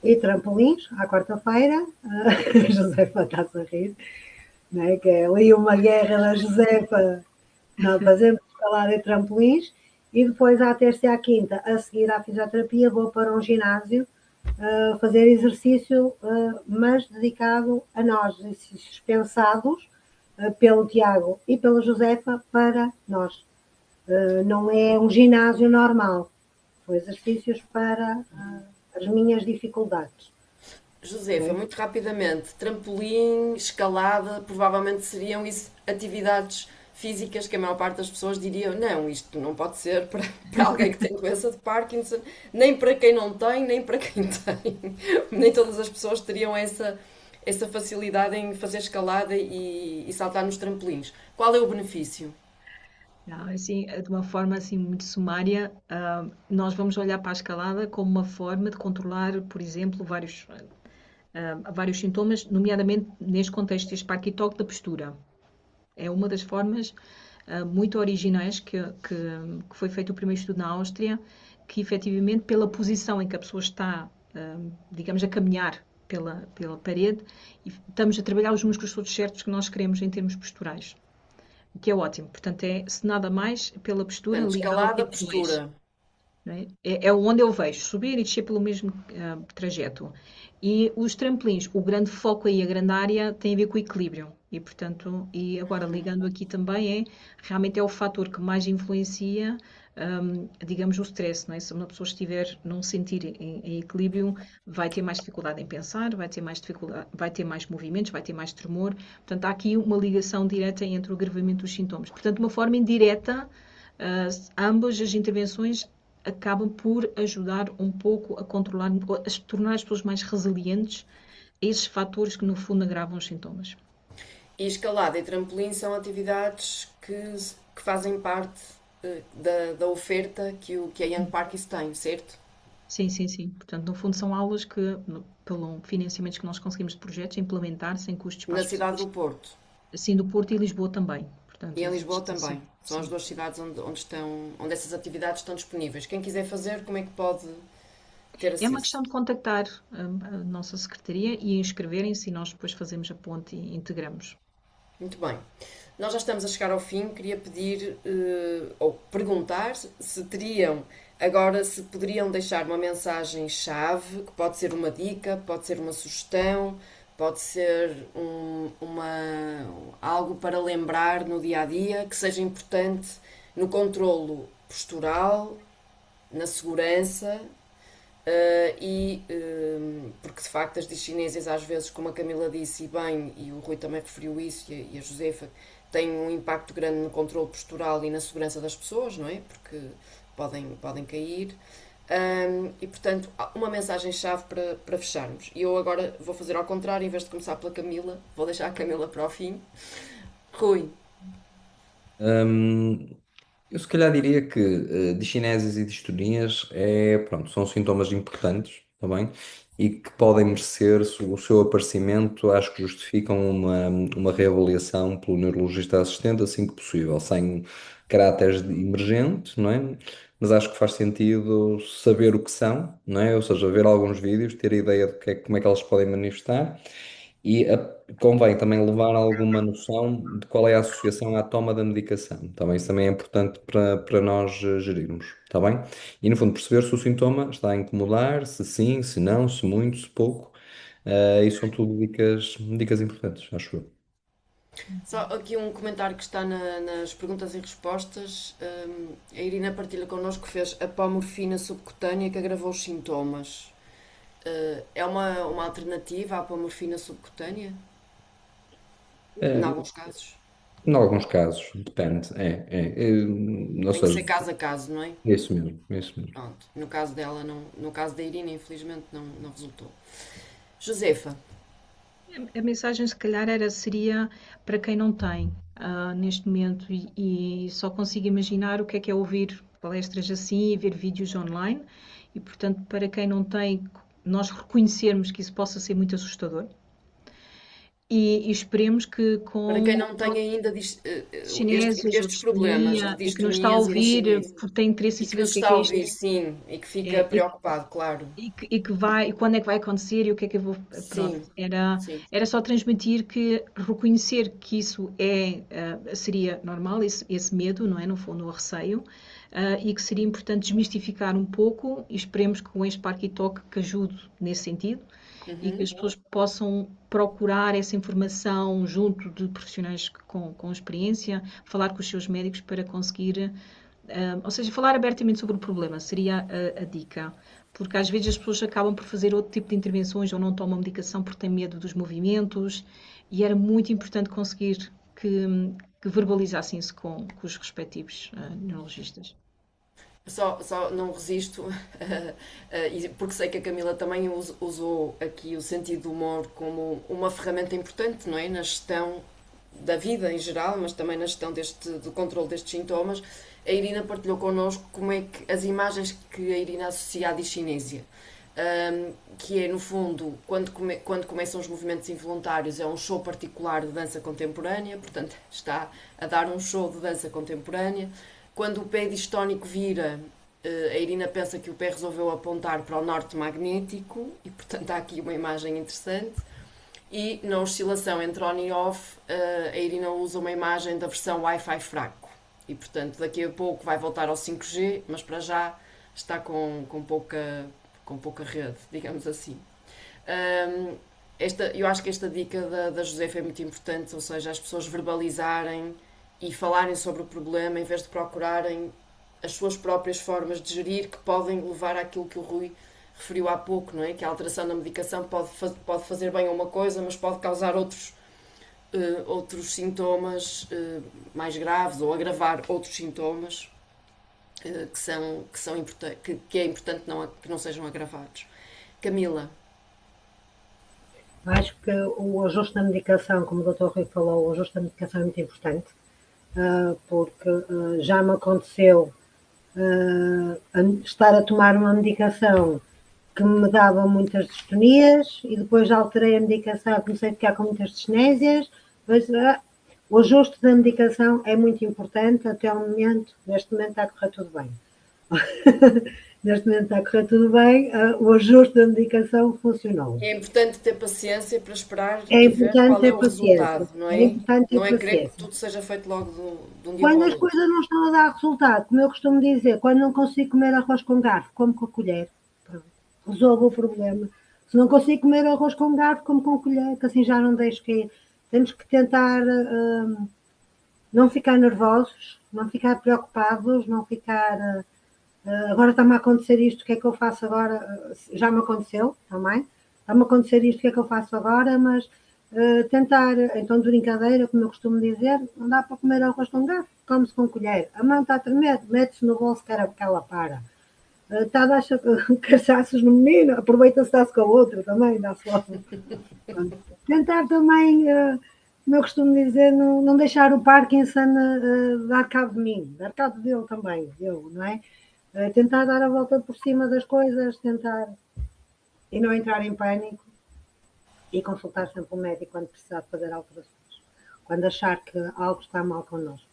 [SPEAKER 2] e trampolins à quarta-feira. A Josefa está-se a rir, não é? Que é ali uma guerra da Josefa. Não, fazemos escalada e trampolins e depois à terça e à quinta, a seguir à fisioterapia, vou para um ginásio fazer exercício, mas dedicado a nós, exercícios pensados pelo Tiago e pela Josefa para nós. Não é um ginásio normal, são exercícios para as minhas dificuldades.
[SPEAKER 1] Josefa,
[SPEAKER 2] Ok?
[SPEAKER 1] muito rapidamente, trampolim, escalada, provavelmente seriam isso atividades físicas que a maior parte das pessoas diriam, não, isto não pode ser para alguém que tem doença de Parkinson, nem para quem não tem, nem para quem tem. Nem todas as pessoas teriam essa facilidade em fazer escalada e saltar nos trampolins. Qual é o benefício?
[SPEAKER 4] Não, assim, de uma forma assim muito sumária, nós vamos olhar para a escalada como uma forma de controlar, por exemplo, vários sintomas, nomeadamente neste contexto este Park Talk da postura. É uma das formas muito originais que foi feito o primeiro estudo na Áustria, que efetivamente pela posição em que a pessoa está, digamos, a caminhar pela parede, estamos a trabalhar os músculos todos certos que nós queremos em termos posturais. O que é ótimo. Portanto, se nada mais, pela postura
[SPEAKER 1] Portanto,
[SPEAKER 4] ligada ao
[SPEAKER 1] escalada,
[SPEAKER 4] tipo 2.
[SPEAKER 1] postura.
[SPEAKER 4] É onde eu vejo subir e descer pelo mesmo trajeto. E os trampolins, o grande foco aí, a grande área, tem a ver com o equilíbrio. E, portanto, e agora ligando aqui também, realmente é o fator que mais influencia, digamos, o stress, não é? Se uma pessoa estiver não sentir em equilíbrio, vai ter mais dificuldade em pensar, vai ter mais dificuldade, vai ter mais movimentos, vai ter mais tremor. Portanto, há aqui uma ligação direta entre o agravamento dos sintomas. Portanto, de uma forma indireta, ambas as intervenções acabam por ajudar um pouco a controlar, a tornar as pessoas mais resilientes a esses fatores que, no fundo, agravam os sintomas.
[SPEAKER 1] E escalada e trampolim são atividades que fazem parte da oferta que a Young Parkies tem, certo?
[SPEAKER 4] Sim, sim, sim. Portanto, no fundo, são aulas que, pelo financiamento que nós conseguimos de projetos, implementar sem custos para
[SPEAKER 1] Na
[SPEAKER 4] as
[SPEAKER 1] cidade do
[SPEAKER 4] pessoas.
[SPEAKER 1] Porto
[SPEAKER 4] Assim, do Porto e Lisboa também.
[SPEAKER 1] e
[SPEAKER 4] Portanto,
[SPEAKER 1] em Lisboa
[SPEAKER 4] existe assim.
[SPEAKER 1] também. São as
[SPEAKER 4] Sim.
[SPEAKER 1] duas cidades onde essas atividades estão disponíveis. Quem quiser fazer, como é que pode ter
[SPEAKER 4] É uma
[SPEAKER 1] acesso?
[SPEAKER 4] questão de contactar a nossa secretaria e inscreverem-se e nós depois fazemos a ponte e integramos.
[SPEAKER 1] Muito bem. Nós já estamos a chegar ao fim. Queria pedir ou perguntar se poderiam deixar uma mensagem-chave, que pode ser uma dica, pode ser uma sugestão, pode ser algo para lembrar no dia a dia, que seja importante no controlo postural, na segurança. Porque de facto as discinésias às vezes, como a Camila disse e bem, e o Rui também referiu isso, e a Josefa, têm um impacto grande no controle postural e na segurança das pessoas, não é? Porque podem cair. E portanto, uma mensagem-chave para fecharmos. E eu agora vou fazer ao contrário, em vez de começar pela Camila, vou deixar a Camila para o fim. Rui,
[SPEAKER 3] Hum, eu se calhar diria que discinésias e distonias pronto, são sintomas importantes também e que podem merecer o seu aparecimento, acho que justificam uma reavaliação pelo neurologista assistente assim que possível, sem caráteres de emergente, não é? Mas acho que faz sentido saber o que são, não é? Ou seja, ver alguns vídeos, ter a ideia de como é que elas podem manifestar e convém também levar alguma noção de qual é a associação à toma da medicação. Tá bem? Isso também é importante para nós gerirmos, está bem? E no fundo perceber se o sintoma está a incomodar, se sim, se não, se muito, se pouco. Isso são tudo dicas importantes, acho eu.
[SPEAKER 1] só aqui um comentário que está nas perguntas e respostas. A Irina partilha connosco que fez apomorfina subcutânea que agravou os sintomas. É uma alternativa à apomorfina subcutânea? Em
[SPEAKER 3] É,
[SPEAKER 1] alguns casos.
[SPEAKER 3] em alguns casos, depende. Ou
[SPEAKER 1] Tem que
[SPEAKER 3] seja,
[SPEAKER 1] ser caso a caso, não é?
[SPEAKER 3] é isso mesmo, é isso mesmo.
[SPEAKER 1] Pronto. No caso dela, não, no caso da Irina, infelizmente não resultou. Josefa,
[SPEAKER 4] A mensagem, se calhar, seria para quem não tem neste momento e só consigo imaginar o que é ouvir palestras assim e ver vídeos online. E, portanto, para quem não tem, nós reconhecermos que isso possa ser muito assustador. E esperemos que
[SPEAKER 1] Para quem
[SPEAKER 4] com
[SPEAKER 1] não tem ainda
[SPEAKER 4] cinésias ou
[SPEAKER 1] estes problemas de
[SPEAKER 4] distonia e que nos está a
[SPEAKER 1] distonias e
[SPEAKER 4] ouvir
[SPEAKER 1] discinesia,
[SPEAKER 4] porque tem interesse em
[SPEAKER 1] e que
[SPEAKER 4] saber o
[SPEAKER 1] nos está
[SPEAKER 4] que
[SPEAKER 1] a
[SPEAKER 4] é isto
[SPEAKER 1] ouvir, sim, e que fica
[SPEAKER 4] é,
[SPEAKER 1] preocupado, claro.
[SPEAKER 4] e que vai, e quando é que vai acontecer e o que é que eu vou. Pronto,
[SPEAKER 1] Sim, sim.
[SPEAKER 4] era só transmitir que reconhecer que isso seria normal, esse medo, não é? No fundo, o receio, e que seria importante desmistificar um pouco e esperemos que com este Parque e Toque que ajude nesse sentido e que
[SPEAKER 1] Uhum.
[SPEAKER 4] as pessoas possam procurar essa informação junto de profissionais com experiência, falar com os seus médicos para conseguir, ou seja, falar abertamente sobre o problema seria a dica. Porque às vezes as pessoas acabam por fazer outro tipo de intervenções ou não tomam medicação porque têm medo dos movimentos e era muito importante conseguir que verbalizassem isso com os respectivos neurologistas.
[SPEAKER 1] Só não resisto, porque sei que a Camila também usou aqui o sentido do humor como uma ferramenta importante, não é? Na gestão da vida em geral, mas também na gestão do controle destes sintomas. A Irina partilhou connosco como é que as imagens que a Irina associa à discinésia, que é, no fundo, quando começam os movimentos involuntários, é um show particular de dança contemporânea, portanto, está a dar um show de dança contemporânea. Quando o pé distónico vira, a Irina pensa que o pé resolveu apontar para o norte magnético e, portanto, há aqui uma imagem interessante. E na oscilação entre on e off, a Irina usa uma imagem da versão Wi-Fi fraco. E, portanto, daqui a pouco vai voltar ao 5G, mas para já está com pouca rede, digamos assim. Eu acho que esta dica da Josefa é muito importante, ou seja, as pessoas verbalizarem e falarem sobre o problema em vez de procurarem as suas próprias formas de gerir que podem levar àquilo que o Rui referiu há pouco, não é? Que a alteração da medicação pode fazer bem a uma coisa, mas pode causar outros sintomas mais graves ou agravar outros sintomas que é importante que não sejam agravados. Camila.
[SPEAKER 2] Acho que o ajuste da medicação, como o Dr. Rui falou, o ajuste da medicação é muito importante, porque já me aconteceu estar a tomar uma medicação que me dava muitas distonias e depois alterei a medicação, comecei a ficar com muitas disnésias. O ajuste da medicação é muito importante até o momento. Neste momento está a correr tudo bem. Neste momento está a correr tudo bem. O ajuste da medicação funcionou.
[SPEAKER 1] É importante ter paciência para esperar
[SPEAKER 2] É
[SPEAKER 1] e ver
[SPEAKER 2] importante
[SPEAKER 1] qual é
[SPEAKER 2] ter
[SPEAKER 1] o
[SPEAKER 2] paciência.
[SPEAKER 1] resultado, não
[SPEAKER 2] É
[SPEAKER 1] é?
[SPEAKER 2] importante ter
[SPEAKER 1] Não é querer que
[SPEAKER 2] paciência.
[SPEAKER 1] tudo seja feito logo de um dia
[SPEAKER 2] Quando
[SPEAKER 1] para
[SPEAKER 2] as
[SPEAKER 1] o outro.
[SPEAKER 2] coisas não estão a dar resultado, como eu costumo dizer, quando não consigo comer arroz com garfo, como com a colher. Pronto. Resolvo o problema. Se não consigo comer arroz com garfo, como com colher, que assim já não deixo cair. Temos que tentar não ficar nervosos, não ficar preocupados, não ficar. Agora está-me a acontecer isto, o que é que eu faço agora? Já me aconteceu também. Está-me a acontecer isto, o que é que eu faço agora? Mas tentar, então de brincadeira, como eu costumo dizer, não dá para comer arroz com garfo, come-se com colher. A mão está a tremer, mete-se no bolso que ela para. Está a dar cachaços no menino, aproveita-se, dá-se com a outra também, dá-se logo. Tentar também, como eu costumo dizer, não deixar o Parkinson dar cabo de mim, dar cabo dele também, não é? Tentar dar a volta por cima das coisas, tentar e não entrar em pânico e consultar sempre o médico quando precisar de fazer alterações, quando achar que algo está mal connosco.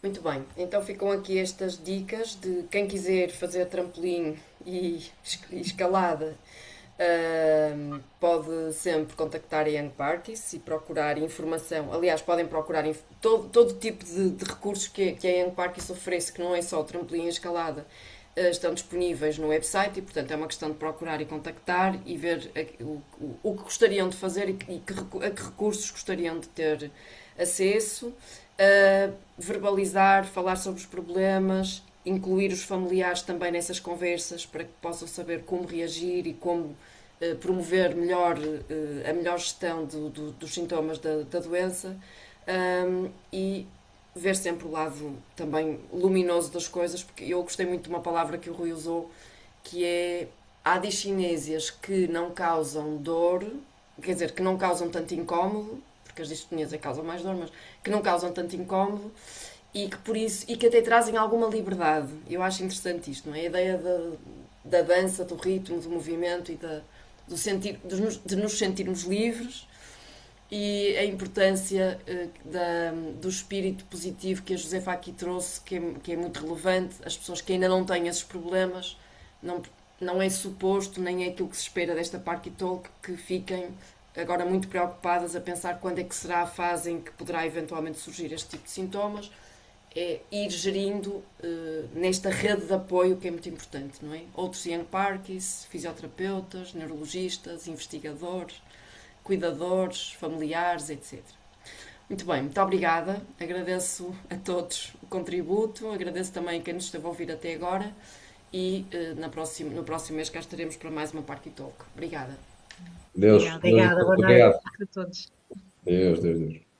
[SPEAKER 1] Muito bem, então ficam aqui estas dicas de quem quiser fazer trampolim e escalada, pode sempre contactar a Young Parkies e procurar informação. Aliás, podem procurar todo tipo de recursos que a Young Parkies oferece, que não é só o trampolim e a escalada, estão disponíveis no website e, portanto, é uma questão de procurar e contactar e ver o que gostariam de fazer e a que recursos gostariam de ter acesso. Verbalizar, falar sobre os problemas, incluir os familiares também nessas conversas para que possam saber como reagir e como promover a melhor gestão dos sintomas da doença, e ver sempre o lado também luminoso das coisas, porque eu gostei muito de uma palavra que o Rui usou, que é: há discinésias que não causam dor, quer dizer, que não causam tanto incómodo, porque as distonias causam mais dor, mas que não causam tanto incómodo e que por isso, e que até trazem alguma liberdade. Eu acho interessante isto, não é? A ideia da dança, do ritmo, do movimento e de nos sentirmos livres e a importância do espírito positivo que a Josefa aqui trouxe, que é muito relevante. As pessoas que ainda não têm esses problemas, não é suposto, nem é aquilo que se espera desta Parky Talk, que fiquem agora muito preocupadas a pensar quando é que será a fase em que poderá eventualmente surgir este tipo de sintomas. É ir gerindo nesta rede de apoio que é muito importante, não é? Outros Young Parkies, fisioterapeutas, neurologistas, investigadores, cuidadores, familiares, etc. Muito bem, muito obrigada. Agradeço a todos o contributo, agradeço também a quem nos esteve a ouvir até agora e no próximo mês cá estaremos para mais uma Parky Talk. Obrigada.
[SPEAKER 3] Deus,
[SPEAKER 4] Obrigada.
[SPEAKER 3] Deus,
[SPEAKER 2] Obrigada, boa noite.
[SPEAKER 3] obrigado.
[SPEAKER 4] A todos.
[SPEAKER 3] Deus, Deus, Deus.